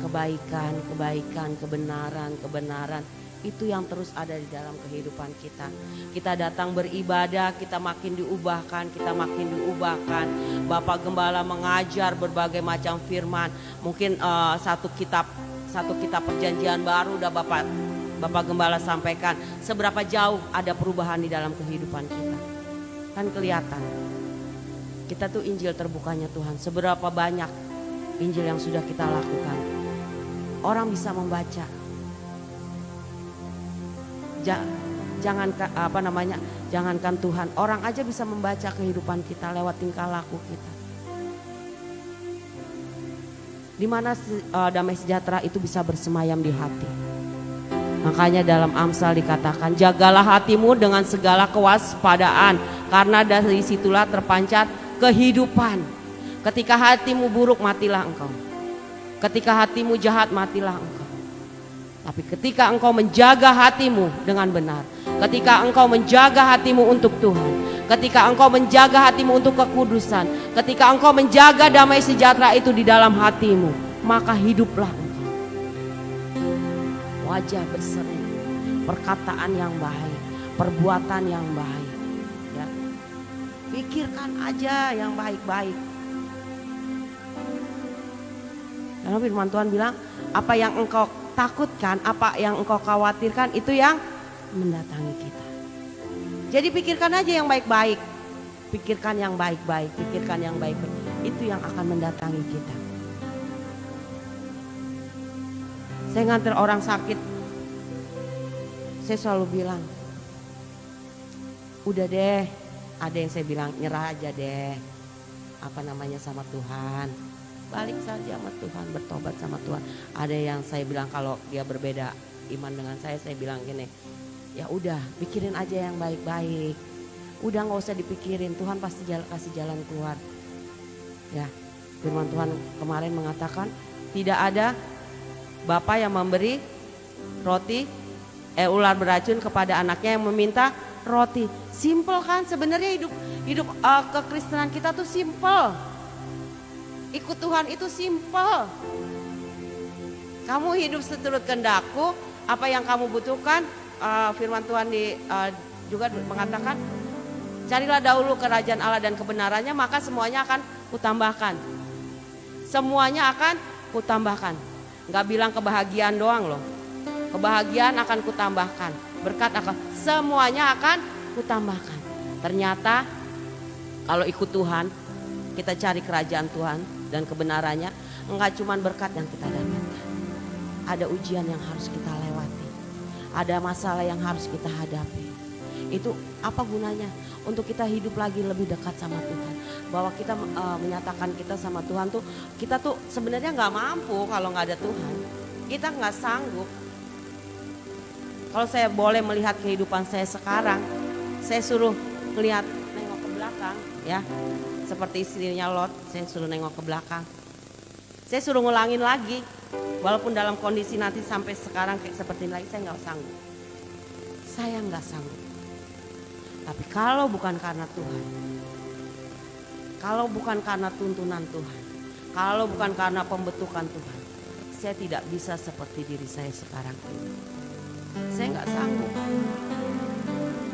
Kebaikan, kebenaran. Itu yang terus ada di dalam kehidupan kita. Kita datang beribadah, kita makin diubahkan. Bapak Gembala mengajar berbagai macam firman. Mungkin satu kitab perjanjian baru udah Bapak Gembala sampaikan. Seberapa jauh ada perubahan di dalam kehidupan kita. Kan kelihatan. Kita tuh Injil terbukanya Tuhan. Seberapa banyak Injil yang sudah kita lakukan. Orang bisa membaca. Jangankan Tuhan, orang aja bisa membaca kehidupan kita lewat tingkah laku kita. Di mana damai sejahtera itu bisa bersemayam di hati. Makanya dalam Amsal dikatakan, jagalah hatimu dengan segala kewaspadaan, karena dari situlah terpancar kehidupan. Ketika hatimu buruk, matilah engkau. Ketika hatimu jahat, matilah engkau. Tapi ketika engkau menjaga hatimu dengan benar, ketika engkau menjaga hatimu untuk Tuhan, ketika engkau menjaga hatimu untuk kekudusan, ketika engkau menjaga damai sejahtera itu di dalam hatimu, maka hiduplah engkau. Wajah berseri, perkataan yang baik, perbuatan yang baik. Ya. Pikirkan aja yang baik-baik. Karena firman Tuhan bilang, apa yang engkau takutkan, apa yang engkau khawatirkan, itu yang mendatangi kita. Jadi pikirkan aja yang baik-baik. Pikirkan yang baik-baik. Itu yang akan mendatangi kita. Saya nganter orang sakit, saya selalu bilang, udah deh, ada yang saya bilang nyerah aja deh, sama Tuhan. Balik saja sama Tuhan, bertobat sama Tuhan. Ada yang saya bilang kalau dia berbeda iman dengan saya bilang gini, ya udah pikirin aja yang baik-baik. Udah gak usah dipikirin, Tuhan pasti kasih jalan keluar. Ya, firman Tuhan kemarin mengatakan, tidak ada Bapa yang memberi roti, ular beracun kepada anaknya yang meminta roti. Simple kan sebenarnya hidup kekristenan kita tuh simple. Ikut Tuhan itu simple. Kamu hidup seturut kehendakku, apa yang kamu butuhkan, firman Tuhan juga mengatakan, carilah dahulu kerajaan Allah dan kebenarannya, maka semuanya akan kutambahkan. Semuanya akan kutambahkan. Gak bilang kebahagiaan doang loh. Kebahagiaan akan kutambahkan. Berkat akan, semuanya akan kutambahkan. Ternyata kalau ikut Tuhan, kita cari kerajaan Tuhan dan kebenarannya, enggak cuma berkat yang kita dapatkan. Ada ujian yang harus kita lewati. Ada masalah yang harus kita hadapi. Itu apa gunanya? Untuk kita hidup lagi lebih dekat sama Tuhan. Bahwa kita menyatakan kita sama Tuhan tuh, kita tuh sebenarnya nggak mampu kalau nggak ada Tuhan. Kita nggak sanggup. Kalau saya boleh melihat kehidupan saya sekarang, saya suruh nengok ke belakang, ya. Seperti istrinya Lot, saya suruh nengok ke belakang. Saya suruh ngulangin lagi. Walaupun dalam kondisi nanti sampai sekarang kayak seperti ini lagi, saya nggak sanggup. Saya nggak sanggup. Tapi kalau bukan karena Tuhan, kalau bukan karena tuntunan Tuhan, kalau bukan karena pembentukan Tuhan, saya tidak bisa seperti diri saya sekarang ini. Saya nggak sanggup.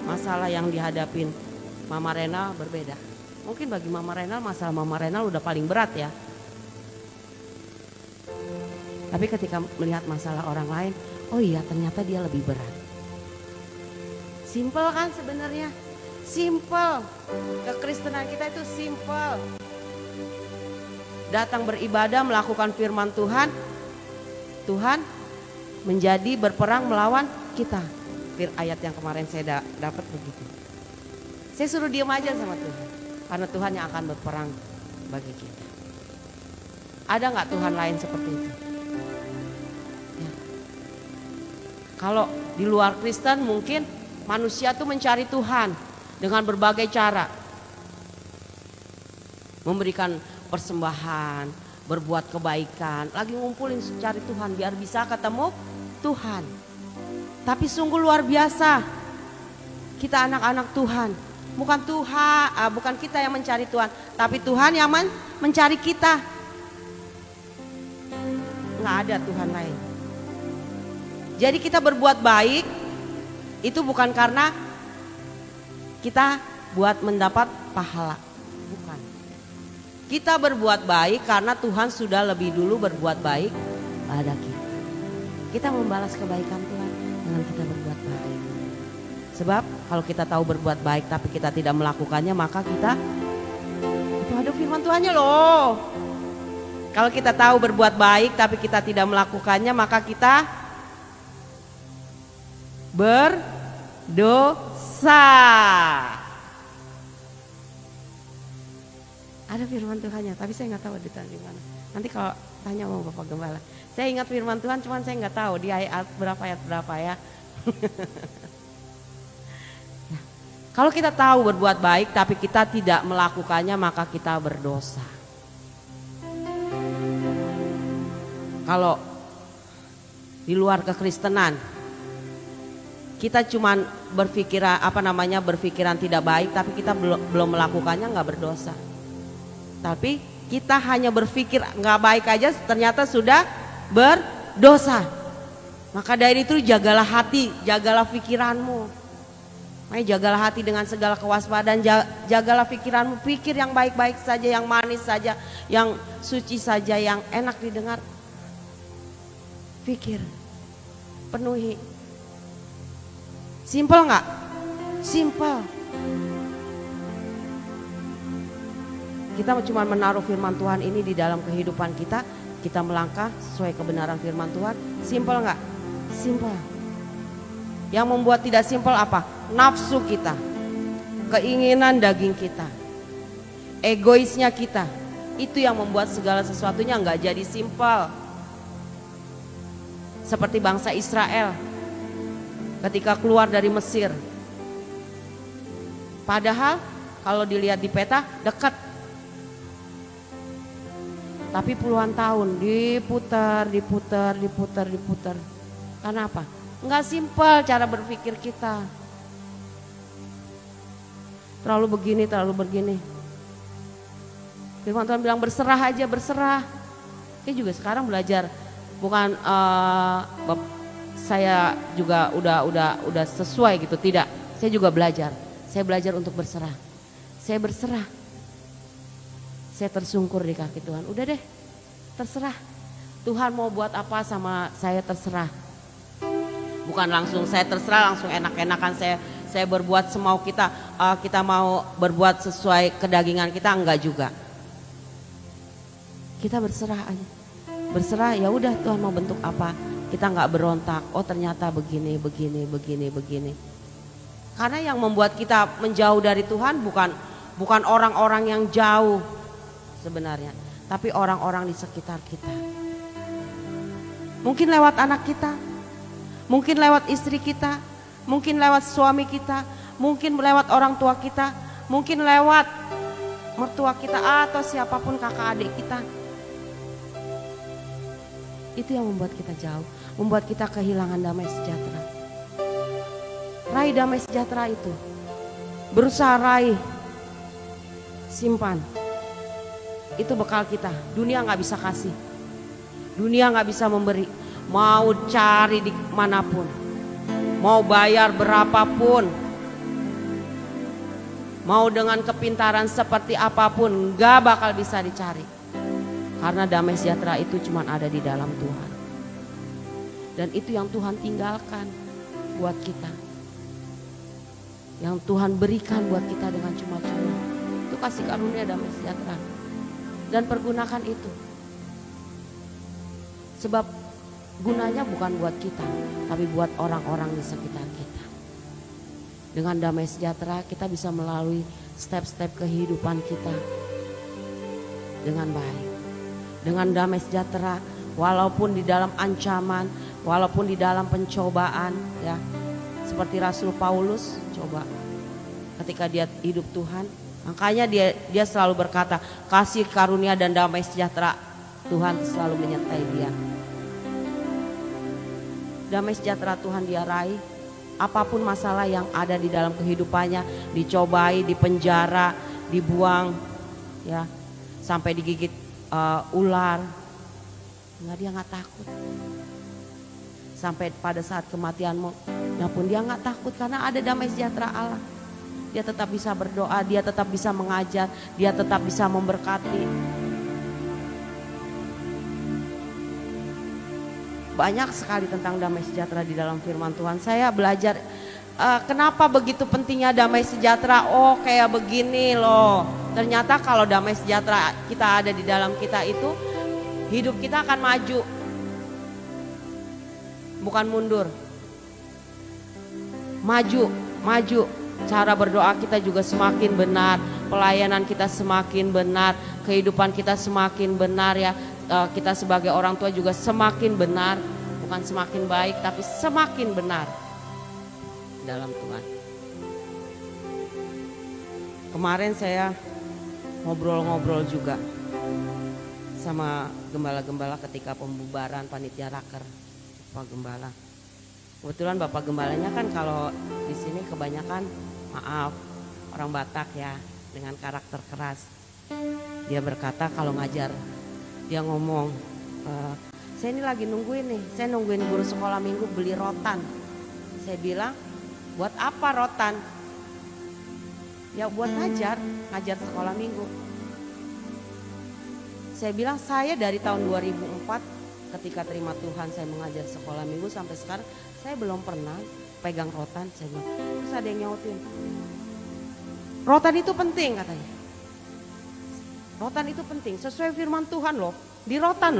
Masalah yang dihadapin Mama Renal berbeda. Mungkin bagi Mama Renal masalah Mama Renal udah paling berat ya. Tapi ketika melihat masalah orang lain, oh iya ternyata dia lebih berat. Simple kan sebenarnya? Simple. Kekristenan kita itu simple. Datang beribadah, melakukan firman Tuhan. Tuhan menjadi berperang melawan kita. Ayat yang kemarin saya dapat begitu. Saya suruh diam aja sama Tuhan. Karena Tuhan yang akan berperang bagi kita. Ada gak Tuhan lain seperti itu? Ya. Kalau di luar Kristen mungkin manusia tuh mencari Tuhan dengan berbagai cara. Memberikan persembahan, berbuat kebaikan, lagi ngumpulin cari Tuhan biar bisa ketemu Tuhan. Tapi sungguh luar biasa. Kita anak-anak Tuhan. Bukan kita yang mencari Tuhan, tapi Tuhan yang mencari kita. Nggak ada Tuhan lain. Jadi kita berbuat baik itu bukan karena kita buat mendapat pahala, bukan. Kita berbuat baik karena Tuhan sudah lebih dulu berbuat baik pada kita. Kita membalas kebaikan Tuhan dengan kita berbuat baik. Sebab kalau kita tahu berbuat baik tapi kita tidak melakukannya, maka kita itu ada firman Tuhannya loh. Kalau kita tahu berbuat baik tapi kita tidak melakukannya, maka kita berdosa. Ada firman Tuhannya, tapi saya nggak tahu ditaruh di mana. Nanti kalau tanya sama Bapak Gembala, saya ingat firman Tuhan, cuman saya nggak tahu di ayat berapa ya. Nah, kalau kita tahu berbuat baik, tapi kita tidak melakukannya, maka kita berdosa. Kalau di luar kekristenan, kita cuman berpikiran tidak baik, tapi kita belum melakukannya, nggak berdosa. Tapi kita hanya berpikir nggak baik aja, ternyata sudah berdosa. Maka dari itu jagalah hati, jagalah pikiranmu. Makanya jagalah hati dengan segala kewaspadaan, jagalah pikiranmu, pikir yang baik-baik saja, yang manis saja, yang suci saja, yang enak didengar. Pikir, penuhi. Simple nggak? Simple. Kita cuma menaruh firman Tuhan ini di dalam kehidupan kita, kita melangkah sesuai kebenaran firman Tuhan. Simple nggak? Simple. Yang membuat tidak simple apa? Nafsu kita, keinginan daging kita, egoisnya kita. Itu yang membuat segala sesuatunya nggak jadi simple. Seperti bangsa Israel ketika keluar dari Mesir. Padahal kalau dilihat di peta dekat. Tapi puluhan tahun diputar. Karena apa? Enggak simpel cara berpikir kita. Terlalu begini. Firman Tuhan bilang berserah aja, berserah. Saya juga sekarang belajar, bukan saya juga udah sesuai gitu, tidak. Saya juga belajar. Saya belajar untuk berserah. Saya berserah. Saya tersungkur di kaki Tuhan. Udah deh, terserah. Tuhan mau buat apa sama saya, terserah. Bukan langsung saya terserah, langsung enak-enakan saya berbuat semau kita. Kita mau berbuat sesuai kedagingan kita, enggak juga. Kita berserah aja. Berserah, ya udah Tuhan mau bentuk apa. Kita enggak berontak. Oh ternyata begini. Karena yang membuat kita menjauh dari Tuhan bukan orang-orang yang jauh sebenarnya, tapi orang-orang di sekitar kita. Mungkin lewat anak kita, mungkin lewat istri kita, mungkin lewat suami kita, mungkin lewat orang tua kita, mungkin lewat mertua kita atau siapapun kakak adik kita. Itu yang membuat kita jauh, membuat kita kehilangan damai sejahtera. Raih damai sejahtera itu, berusaha raih, simpan. Itu bekal kita. Dunia gak bisa kasih, dunia gak bisa memberi. Mau cari di manapun, mau bayar berapapun, mau dengan kepintaran seperti apapun gak bakal bisa dicari. Karena damai sejahtera itu cuma ada di dalam Tuhan. Dan itu yang Tuhan tinggalkan buat kita. Yang Tuhan berikan buat kita dengan cuma-cuma. Itu kasih karunia damai sejahtera. Dan pergunakan itu. Sebab gunanya bukan buat kita, tapi buat orang-orang di sekitar kita. Dengan damai sejahtera kita bisa melalui step-step kehidupan kita dengan baik. Dengan damai sejahtera, walaupun di dalam ancaman, walaupun di dalam pencobaan, ya, seperti Rasul Paulus, coba ketika dia hidup Tuhan, makanya dia selalu berkata, kasih karunia dan damai sejahtera Tuhan selalu menyertai dia. Damai sejahtera Tuhan dia raih, apapun masalah yang ada di dalam kehidupannya, dicobai, dipenjara, dibuang, ya, sampai digigit ular, dia nggak takut. Sampai pada saat kematianmu, ya pun dia nggak takut karena ada damai sejahtera Allah. Dia tetap bisa berdoa, dia tetap bisa mengajar, dia tetap bisa memberkati. Banyak sekali tentang damai sejahtera di dalam firman Tuhan. Saya belajar kenapa begitu pentingnya damai sejahtera. Oh kayak begini loh. Ternyata kalau damai sejahtera kita ada di dalam kita itu, hidup kita akan maju. Bukan mundur. Maju, maju. Cara berdoa kita juga semakin benar. Pelayanan kita semakin benar. Kehidupan kita semakin benar ya. Kita sebagai orang tua juga semakin benar, bukan semakin baik tapi semakin benar dalam Tuhan. Kemarin saya ngobrol-ngobrol juga sama gembala-gembala ketika pembubaran panitia raker Pak Gembala. Kebetulan Bapak Gembalanya kan kalau di sini kebanyakan maaf orang Batak ya dengan karakter keras. Dia berkata kalau ngajar, dia ngomong, saya ini lagi nungguin nih, saya nungguin guru sekolah minggu beli rotan. Saya bilang, buat apa rotan? Ya buat ngajar sekolah minggu. Saya bilang saya dari tahun 2004 ketika terima Tuhan saya mengajar sekolah minggu sampai sekarang saya belum pernah pegang rotan. Saya bilang, terus ada yang nyautin, rotan itu penting katanya. Rotan itu penting, sesuai firman Tuhan loh. Di rotan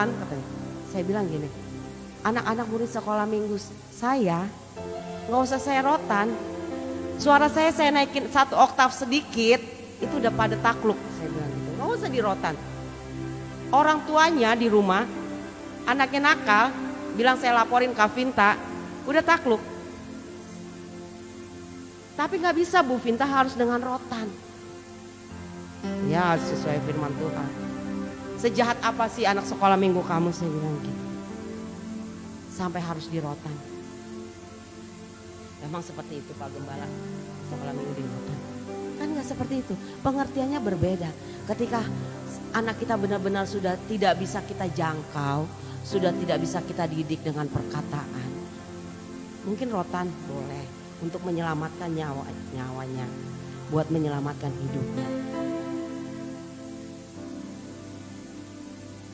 katanya. Saya bilang gini, anak-anak murid sekolah minggu saya, gak usah saya rotan. Suara saya naikin 1 oktav sedikit, itu udah pada takluk. Saya bilang gitu, gak usah di rotan. Orang tuanya di rumah, anaknya nakal, bilang saya laporin Kak Vinta, udah takluk. Tapi gak bisa Bu Vinta, harus dengan rotan. Ya sesuai firman Tuhan. Sejahat apa sih anak sekolah minggu kamu, saya bilang gitu. Sampai harus di rotan. Memang seperti itu Pak Gembala, sekolah minggu di rotan. Kan gak seperti itu, pengertiannya berbeda. Ketika anak kita benar-benar sudah tidak bisa kita jangkau, sudah tidak bisa kita didik dengan perkataan, mungkin rotan boleh untuk menyelamatkan nyawanya, buat menyelamatkan hidupnya.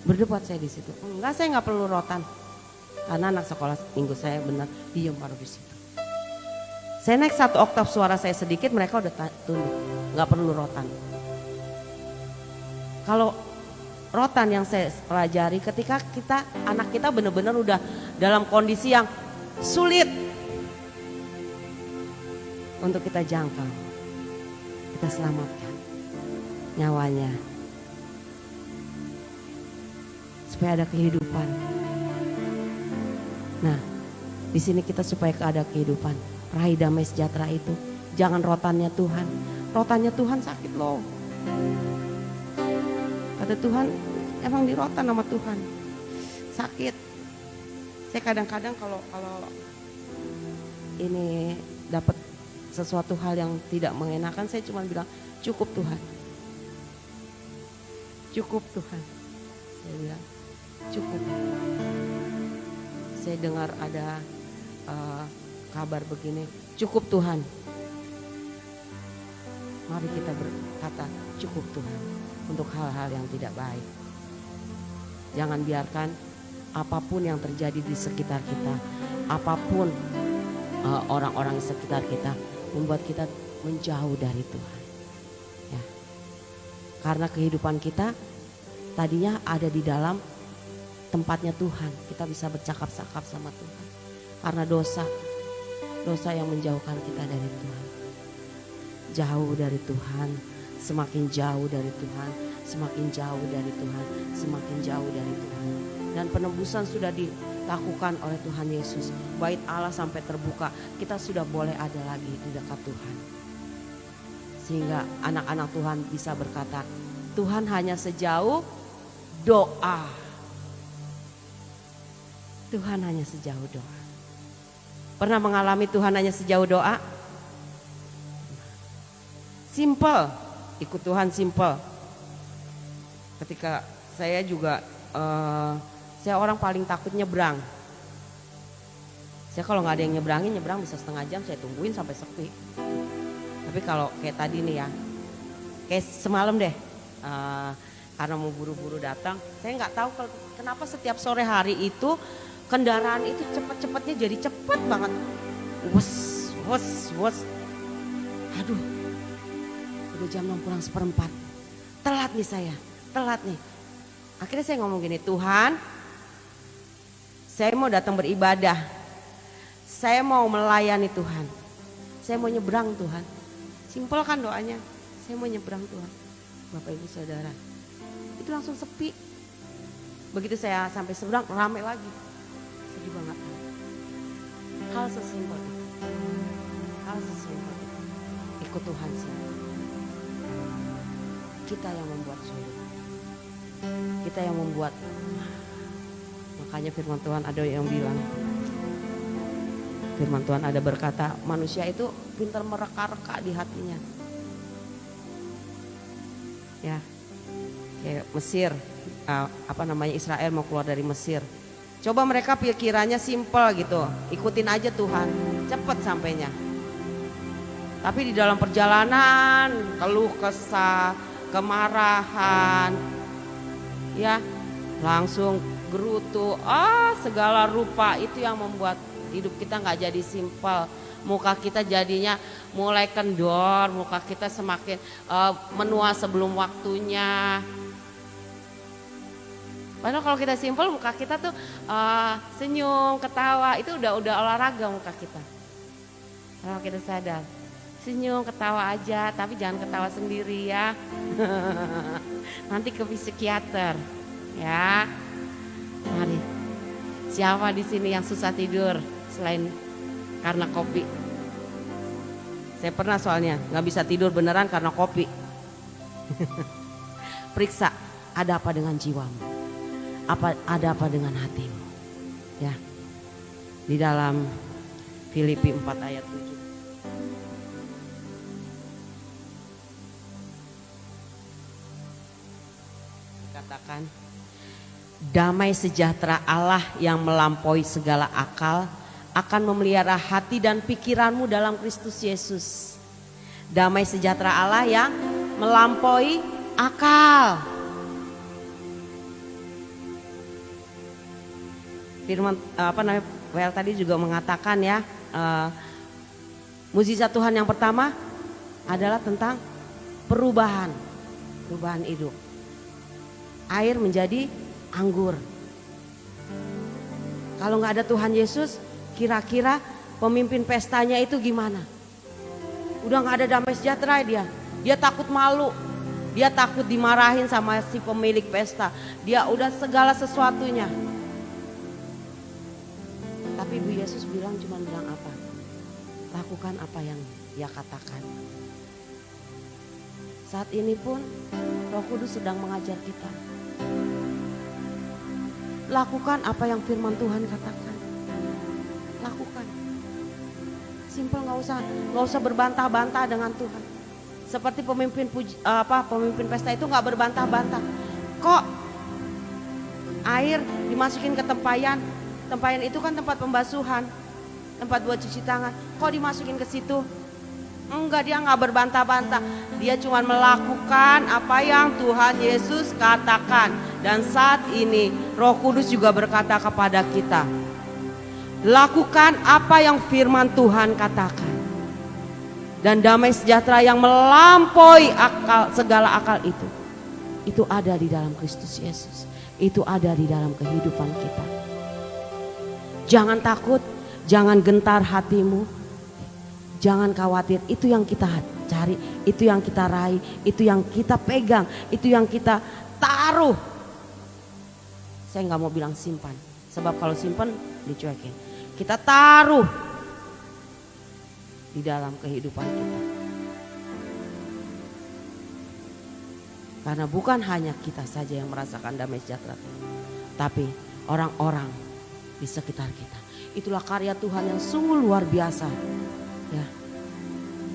Berdebat saya di situ. Enggak, saya nggak perlu rotan. Karena anak sekolah minggu saya benar diam baru di situ. Saya naik 1 oktav suara saya sedikit, mereka udah tunduk. Nggak perlu rotan. Kalau rotan yang saya pelajari ketika anak kita benar-benar udah dalam kondisi yang sulit untuk kita jangkau, kita selamatkan nyawanya. Supaya ada kehidupan. Nah, di sini kita supaya ada kehidupan. Raih damai sejahtera itu. Jangan rotannya Tuhan. Rotannya Tuhan sakit loh. Kata Tuhan, emang di rotan sama Tuhan. Sakit. Saya kadang-kadang kalau ini dapat sesuatu hal yang tidak mengenakan, saya cuma bilang, cukup Tuhan. Cukup Tuhan. Saya bilang, cukup. Saya dengar ada kabar begini, cukup Tuhan. Mari kita berkata cukup Tuhan untuk hal-hal yang tidak baik. Jangan biarkan apapun yang terjadi di sekitar kita, apapun orang-orang di sekitar kita membuat kita menjauh dari Tuhan. Ya. Karena kehidupan kita tadinya ada di dalam tempatnya Tuhan. Kita bisa bercakap-cakap sama Tuhan. Karena dosa yang menjauhkan kita dari Tuhan. Jauh dari Tuhan, semakin jauh dari Tuhan, semakin jauh dari Tuhan, semakin jauh dari Tuhan. Dan penebusan sudah dilakukan oleh Tuhan Yesus. Bait Allah sampai terbuka, kita sudah boleh ada lagi di dekat Tuhan. Sehingga anak-anak Tuhan bisa berkata, Tuhan hanya sejauh doa. Tuhan hanya sejauh doa. Pernah mengalami Tuhan hanya sejauh doa? Simple, ikut Tuhan simple. Ketika saya juga, saya orang paling takut nyebrang. Saya kalau nggak ada yang nyebrang bisa setengah jam saya tungguin sampai sepi. Tapi kalau kayak tadi nih ya, kayak semalam deh, karena mau buru-buru datang, saya nggak tahu kenapa setiap sore hari itu kendaraan itu cepet-cepetnya jadi cepet banget. Wos. Aduh. Udah jam 6:04. Telat nih saya, telat nih. Akhirnya saya ngomong gini, Tuhan, saya mau datang beribadah. Saya mau melayani Tuhan. Saya mau nyebrang Tuhan. Simpel kan doanya, saya mau nyebrang Tuhan. Bapak Ibu Saudara, itu langsung sepi. Begitu saya sampai seberang, ramai lagi. Sedih banget. Hal sesimpel itu. Hal sesimpel itu. Ikut Tuhan sih. Kita yang membuat sulit. Kita yang membuat. Makanya firman Tuhan ada yang bilang. Firman Tuhan ada berkata, manusia itu pintar mereka-reka di hatinya. Ya. Kayak Mesir, Israel mau keluar dari Mesir. Coba mereka pikirannya simpel gitu. Ikutin aja Tuhan, cepet sampainya. Tapi di dalam perjalanan keluh kesah, kemarahan, ya langsung gerutu, segala rupa. Itu yang membuat hidup kita nggak jadi simpel. Muka kita jadinya mulai kendor, muka kita semakin menua sebelum waktunya. Padahal kalau kita simpel, muka kita tuh senyum, ketawa, itu udah olahraga muka kita. Kalau kita sadar, senyum, ketawa aja, tapi jangan ketawa sendiri ya. Nanti ke psikiater, ya. Mari. Siapa di sini yang susah tidur selain karena kopi? Saya pernah soalnya nggak bisa tidur beneran karena kopi. Periksa, ada apa dengan jiwamu? Ada apa dengan hatimu? Ya. Di dalam Filipi 4 ayat 7. Katakan, damai sejahtera Allah yang melampaui segala akal akan memelihara hati dan pikiranmu dalam Kristus Yesus. Damai sejahtera Allah yang melampaui akal. Firman Well tadi juga mengatakan ya, mukjizat Tuhan yang pertama adalah tentang perubahan hidup. Air menjadi anggur. Kalau nggak ada Tuhan Yesus, kira-kira pemimpin pestanya itu gimana? Udah nggak ada damai sejahtera dia takut malu, dia takut dimarahin sama si pemilik pesta, dia udah segala sesuatunya. Tapi Bu Yesus bilang apa? Lakukan apa yang dia katakan. Saat ini pun Roh Kudus sedang mengajar kita. Lakukan apa yang firman Tuhan katakan. Lakukan. Simpel, nggak usah berbantah-bantah dengan Tuhan. Seperti pemimpin pesta itu nggak berbantah-bantah. Kok air dimasukin ke tempayan? Tempayan itu kan tempat pembasuhan, tempat buat cuci tangan. Kok dimasukin ke situ? Enggak, dia nggak berbantah-bantah. Dia cuma melakukan apa yang Tuhan Yesus katakan. Dan saat ini Roh Kudus juga berkata kepada kita, lakukan apa yang firman Tuhan katakan. Dan damai sejahtera yang melampaui akal, segala akal itu ada di dalam Kristus Yesus. Itu ada di dalam kehidupan kita. Jangan takut, jangan gentar hatimu, jangan khawatir. Itu yang kita cari, itu yang kita raih, itu yang kita pegang, itu yang kita taruh. Saya nggak mau bilang simpan, sebab kalau simpan dicuekin. Kita taruh di dalam kehidupan kita. Karena bukan hanya kita saja yang merasakan damai sejahtera, tapi orang-orang di sekitar kita. Itulah karya Tuhan yang sungguh luar biasa. Ya,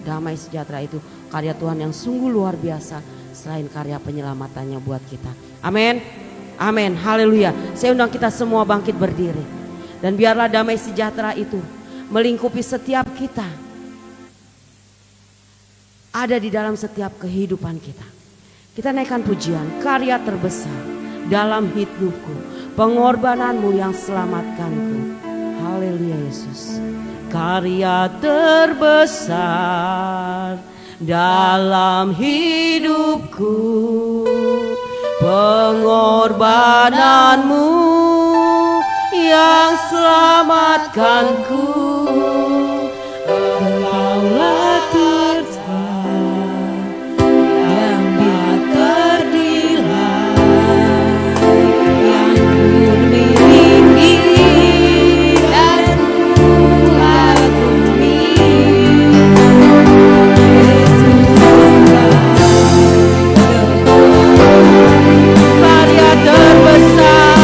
damai sejahtera itu karya Tuhan yang sungguh luar biasa, selain karya penyelamatannya buat kita. Amin, amin, haleluya. Saya undang kita semua bangkit berdiri. Dan biarlah damai sejahtera itu melingkupi setiap kita. Ada di dalam setiap kehidupan kita. Kita naikkan pujian, karya terbesar dalam hidupku, pengorbananmu yang selamatkanku. Haleluya Yesus. Karya terbesar dalam hidupku, pengorbananmu yang selamatkanku. Engkaulah yang tak terdilai, yang ku miliki dan ku agumi. Karya terbesar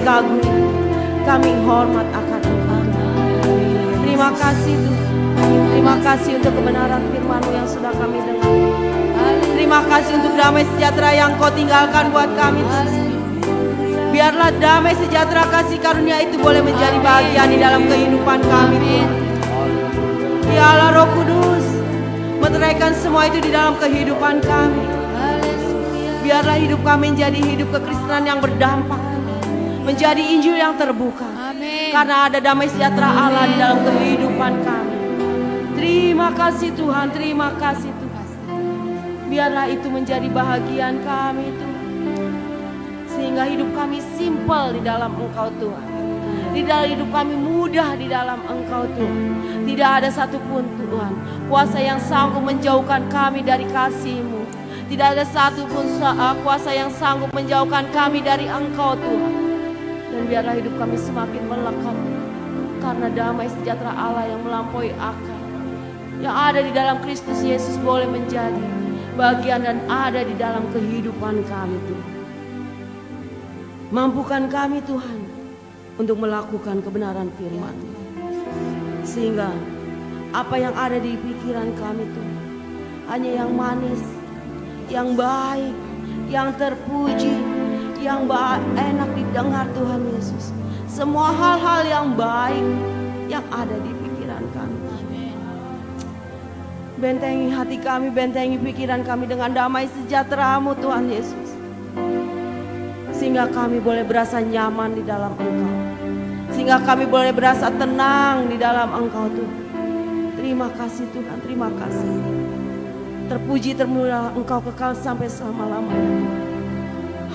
kagum, kami hormat akan Engkau. Terima kasih Tuhan. Terima kasih untuk kebenaran firman-Mu yang sudah kami dengar. Terima kasih untuk damai sejahtera yang Kau tinggalkan buat kami Tuhan. Biarlah damai sejahtera kasih karunia itu boleh menjadi bagian di dalam kehidupan kami Tuhan. Ya Allah Roh Kudus, meteraikan semua itu di dalam kehidupan kami. Biarlah hidup kami menjadi hidup kekristenan yang berdampak, menjadi Injil yang terbuka. Karena ada damai sejahtera Allah di dalam kehidupan kami. Terima kasih Tuhan, terima kasih Tuhan. Biarlah itu menjadi bahagian kami Tuhan. Sehingga hidup kami simpel di dalam Engkau Tuhan. Di dalam hidup kami mudah di dalam Engkau Tuhan. Tidak ada satupun Tuhan kuasa yang sanggup menjauhkan kami dari kasih-Mu. Tidak ada satupun kuasa yang sanggup menjauhkan kami dari Engkau Tuhan. Dan biarlah hidup kami semakin melekat karena damai sejahtera Allah yang melampaui akal, yang ada di dalam Kristus Yesus boleh menjadi bagian dan ada di dalam kehidupan kami Tuhan. Mampukan kami Tuhan untuk melakukan kebenaran firman, sehingga apa yang ada di pikiran kami Tuhan hanya yang manis, yang baik, yang terpuji, yang enak didengar Tuhan Yesus. Semua hal-hal yang baik yang ada di pikiran kami. Bentengi hati kami, bentengi pikiran kami dengan damai sejahtera-Mu Tuhan Yesus. Sehingga kami boleh berasa nyaman di dalam Engkau. Sehingga kami boleh berasa tenang di dalam Engkau Tuhan. Terima kasih Tuhan, terima kasih. Terpuji termulia Engkau kekal sampai selama-lamanya.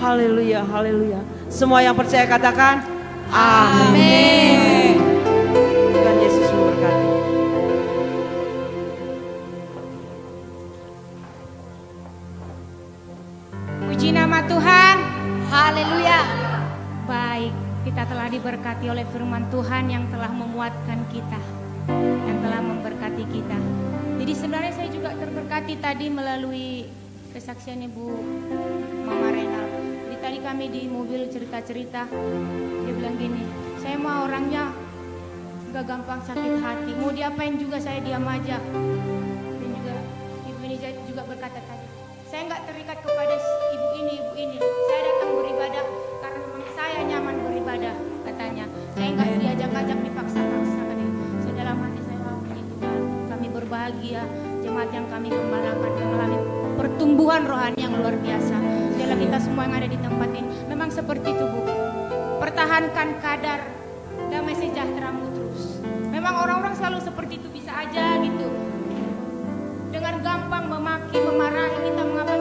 Haleluya, haleluya. Semua yang percaya katakan amin. Tuhan Yesus memberkati. Puji nama Tuhan. Haleluya. Baik, kita telah diberkati oleh firman Tuhan yang telah memuatkan kita, yang telah memberkati kita. Jadi sebenarnya saya juga terberkati tadi melalui kesaksian Ibu Mama Renal. Jadi tadi kami di mobil cerita-cerita, dia bilang gini, saya mah orangnya gak gampang sakit hati, mau diapain juga saya diam aja. Dan juga Ibu ini juga berkata tadi, saya gak terikat kepada ibu ini, saya datang beribadah karena memang saya nyaman beribadah, katanya. Saya gak diajak-ajak, dipaksa-paksa. Saya dalam hati saya, puji Tuhan, kami berbahagia, jemaat yang kami gembalakan mengalami pertumbuhan rohani yang luar biasa. Dalam kita semua yang ada di tempat ini, memang seperti itu Bu, pertahankan kadar damai sejahtera-Mu terus. Memang orang-orang selalu seperti itu, bisa aja gitu dengan gampang memaki, memarahi, minta mengapa,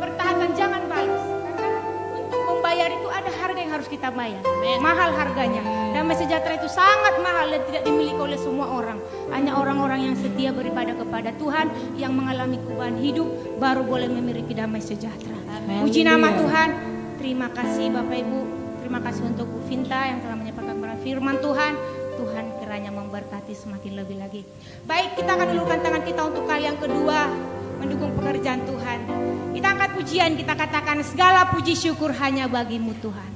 pertahankan, jangan balas. Karena untuk membayar itu ada harga yang harus kita bayar. Mahal harganya. Damai sejahtera itu sangat mahal dan tidak dimiliki oleh semua orang. Hanya orang-orang yang setia beribadah kepada Tuhan, yang mengalami perubahan hidup, baru boleh memiliki damai sejahtera. Puji nama Tuhan. Terima kasih Bapak Ibu. Terima kasih untuk Bu Vinta yang telah menyampaikan firman Tuhan. Tuhan kiranya memberkati semakin lebih lagi. Baik, kita akan ulurkan tangan kita untuk kali yang kedua mendukung pekerjaan Tuhan. Kita angkat pujian, kita katakan segala puji syukur hanya bagi-Mu Tuhan.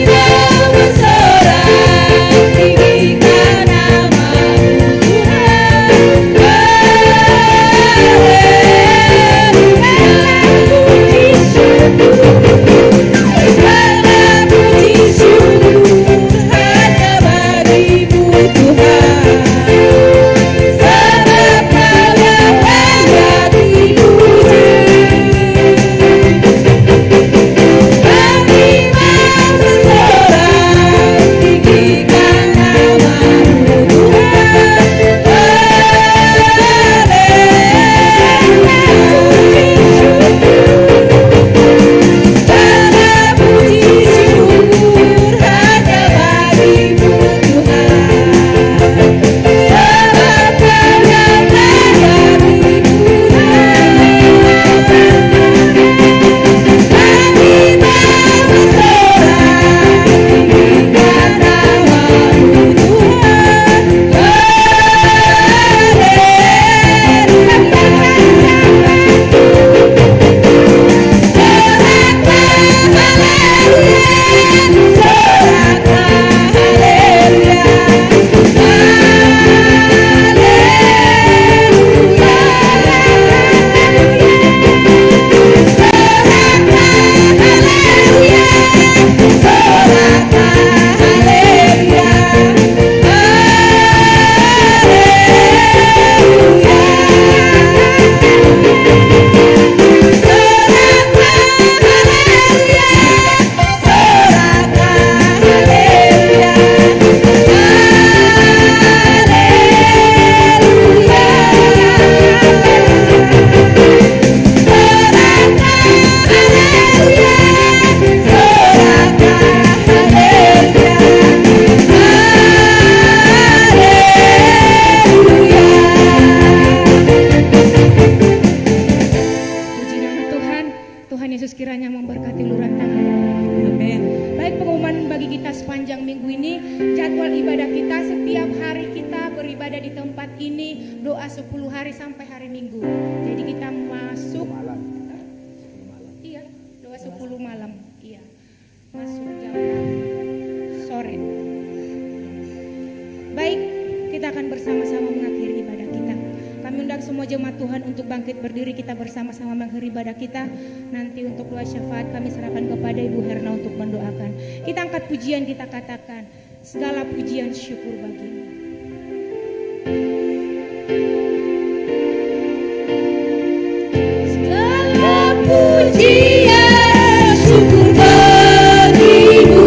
Yeah. jadwal ibadah kita setiap hari kita beribadah di tempat ini doa 10 hari sampai hari Minggu. Jadi kita masuk iya, doa 10 malam. Iya. Masuk jam sore. Baik, kita akan bersama-sama mengakhiri ibadah kita. Kami undang semua jemaat Tuhan untuk bangkit berdiri, kita bersama-sama mengakhiri ibadah kita. Nanti untuk doa syafaat kami serahkan kepada Ibu Herna untuk mendoakan. Kita angkat pujian, kita katakan segala pujian syukur bagimu. Segala pujian syukur bagimu.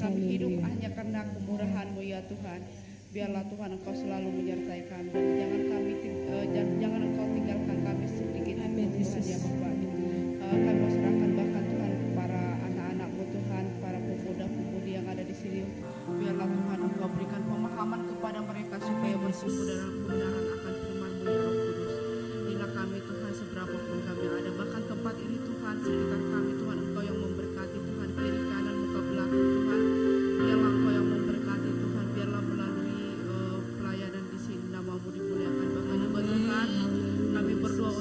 Kami hidup hanya karena kemurahan-Mu ya Tuhan. Biarlah Tuhan Engkau selalu menyertai kami. Jangan Engkau tinggalkan kami sedikit pun Tuhan ya Bapa. Kami mau serahkan bahkan Tuhan para anak-anak-Mu Tuhan, para pemuda-pemudi yang ada di sini. Biarlah Tuhan Engkau berikan pemahaman kepada mereka supaya bersungguh dalam kebenaran akan firman-Mu ya Roh Kudus. Inilah kami Tuhan seberapa pun kami ada. Bahkan tempat ini Tuhan, sekitar kami Tuhan Engkau yang memberkati Tuhan, kiri kanan muka belakang Tuhan. Biarlah Engkau yang memberkati Tuhan. Biarlah melalui pelayanan di sini nama-Mu dimuliakan. Bahkan juga Tuhan kami berdoa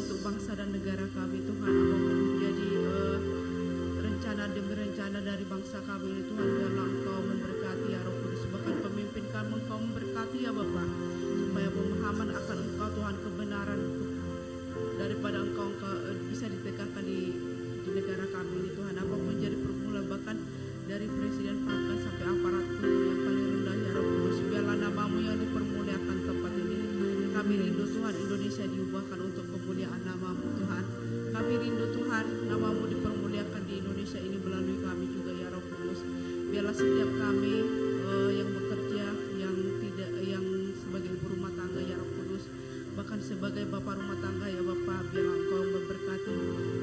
dari bangsa kami ini Tuhan, biarlah Engkau memberkati ya Roh Kudus, bahkan pemimpin kami Engkau memberkati ya Bapa, supaya pemahaman akan Engkau Tuhan, kebenaran daripada Engkau bisa ditegakkan di negara kami ini Tuhan. Apapun jadi pergumulan, bahkan dari presiden bahkan sampai aparatur yang paling rendah ya Roh Kudus, biarlah namamu yang dipermuliakan tempat ini. Kami rindu Tuhan Indonesia diubahkan untuk kemuliaan namamu Tuhan. Kami rindu Tuhan namamu dipermuliakan di Indonesia ini melalui kami juga ya Roh Kudus. Biarlah setiap kami yang bekerja, yang sebagai ibu rumah tangga ya Roh Kudus, bahkan sebagai bapak rumah tangga ya Bapa, biarlah Engkau memberkati,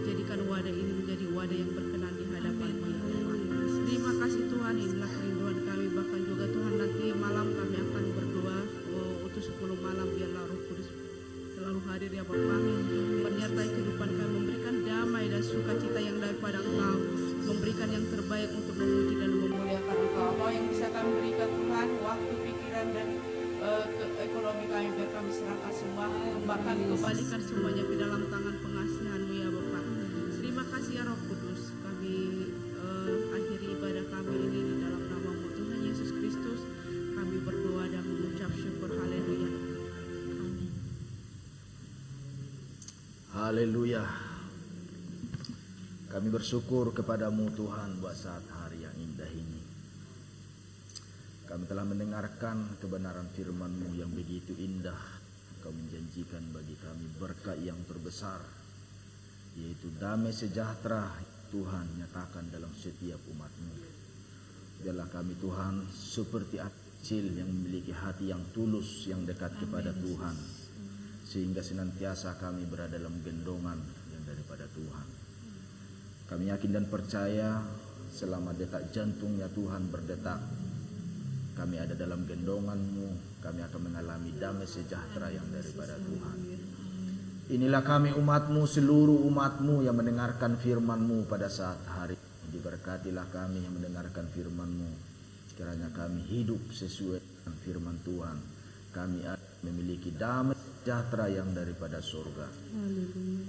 jadikan wadah ini menjadi wadah yang berkenan di hadapan-Mu ya Tuhan. Terima kasih Tuhan, inilah kerinduan kami, bahkan juga Tuhan nanti malam kami akan berdoa untuk 10 malam, biarlah Roh Kudus selalu hadir ya Bapa, menyertai kehidupan kami, memberikan damai dan sukacita yang daripada Engkau, memberikan yang terbaik untuk memuji dan memuliakan Engkau. Apa yang bisa kami berikan Tuhan, waktu, pikiran dan ekonomi kami, biar kami serahkan semua, bahkan kembalikan semuanya ke dalam tangan pengasihan-Mu ya Bapa. Terima kasih ya Roh Kudus. Kami akhiri ibadah kami ini di dalam nama-Mu Tuhan Yesus Kristus. Kami berdoa dan mengucap syukur. Haleluya. Amin. Haleluya. Kami bersyukur kepadamu Tuhan buat saat hari yang indah ini. Kami telah mendengarkan kebenaran firman-Mu yang begitu indah. Kau menjanjikan bagi kami berkat yang terbesar, yaitu damai sejahtera Tuhan nyatakan dalam setiap umat-Mu. Biarlah kami Tuhan seperti anak kecil yang memiliki hati yang tulus, yang dekat kepada Tuhan, sehingga senantiasa kami berada dalam gendongan yang daripada Tuhan. Kami yakin dan percaya selama detak jantungnya Tuhan berdetak, kami ada dalam gendongan-Mu, kami akan mengalami damai sejahtera yang daripada Tuhan. Inilah kami umat-Mu, seluruh umat-Mu yang mendengarkan firman-Mu pada saat hari. Diberkatilah kami yang mendengarkan firman-Mu. Kiranya kami hidup sesuai dengan firman Tuhan. Kami memiliki damai sejahtera yang daripada surga.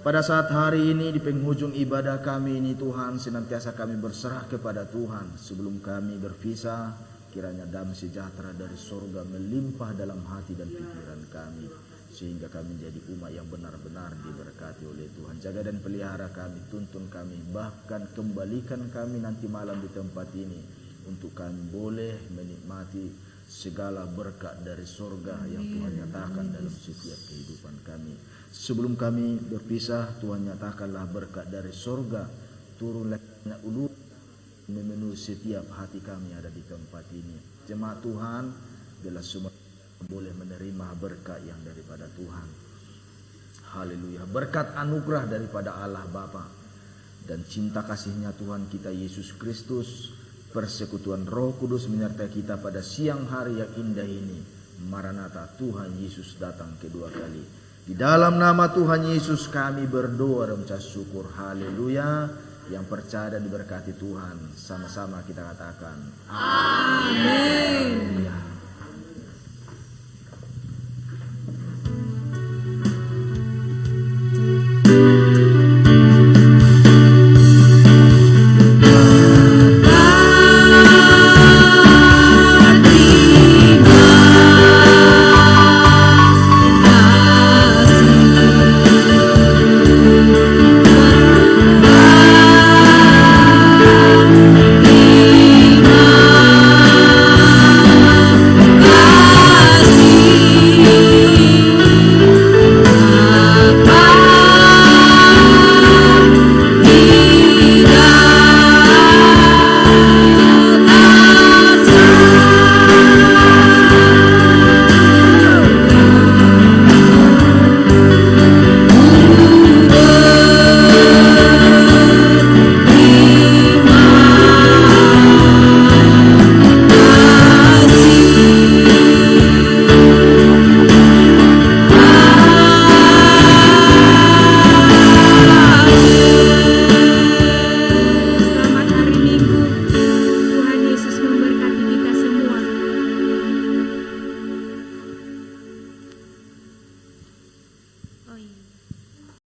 Pada saat hari ini di penghujung ibadah kami ini Tuhan, senantiasa kami berserah kepada Tuhan. Sebelum kami berpisah, kiranya damai sejahtera dari surga melimpah dalam hati dan pikiran kami, sehingga kami menjadi umat yang benar-benar diberkati oleh Tuhan. Jaga dan pelihara kami, tuntun kami, bahkan kembalikan kami nanti malam di tempat ini, untuk kami boleh menikmati segala berkat dari surga yang Tuhan nyatakan dalam setiap kehidupan kami. Sebelum kami berpisah, Tuhan nyatakanlah berkat dari surga turunlah ulu memenuhi setiap hati kami ada di tempat ini. Jemaat Tuhan, bila semua boleh menerima berkat yang daripada Tuhan. Haleluya. Berkat anugerah daripada Allah Bapa dan cinta kasihnya Tuhan kita Yesus Kristus, persekutuan Roh Kudus menyertai kita pada siang hari yang indah ini. Maranatha, Tuhan Yesus datang kedua kali. Di dalam nama Tuhan Yesus kami berdoa dan mengucap syukur. Haleluya. Yang percaya dan diberkati Tuhan, sama-sama kita katakan amin.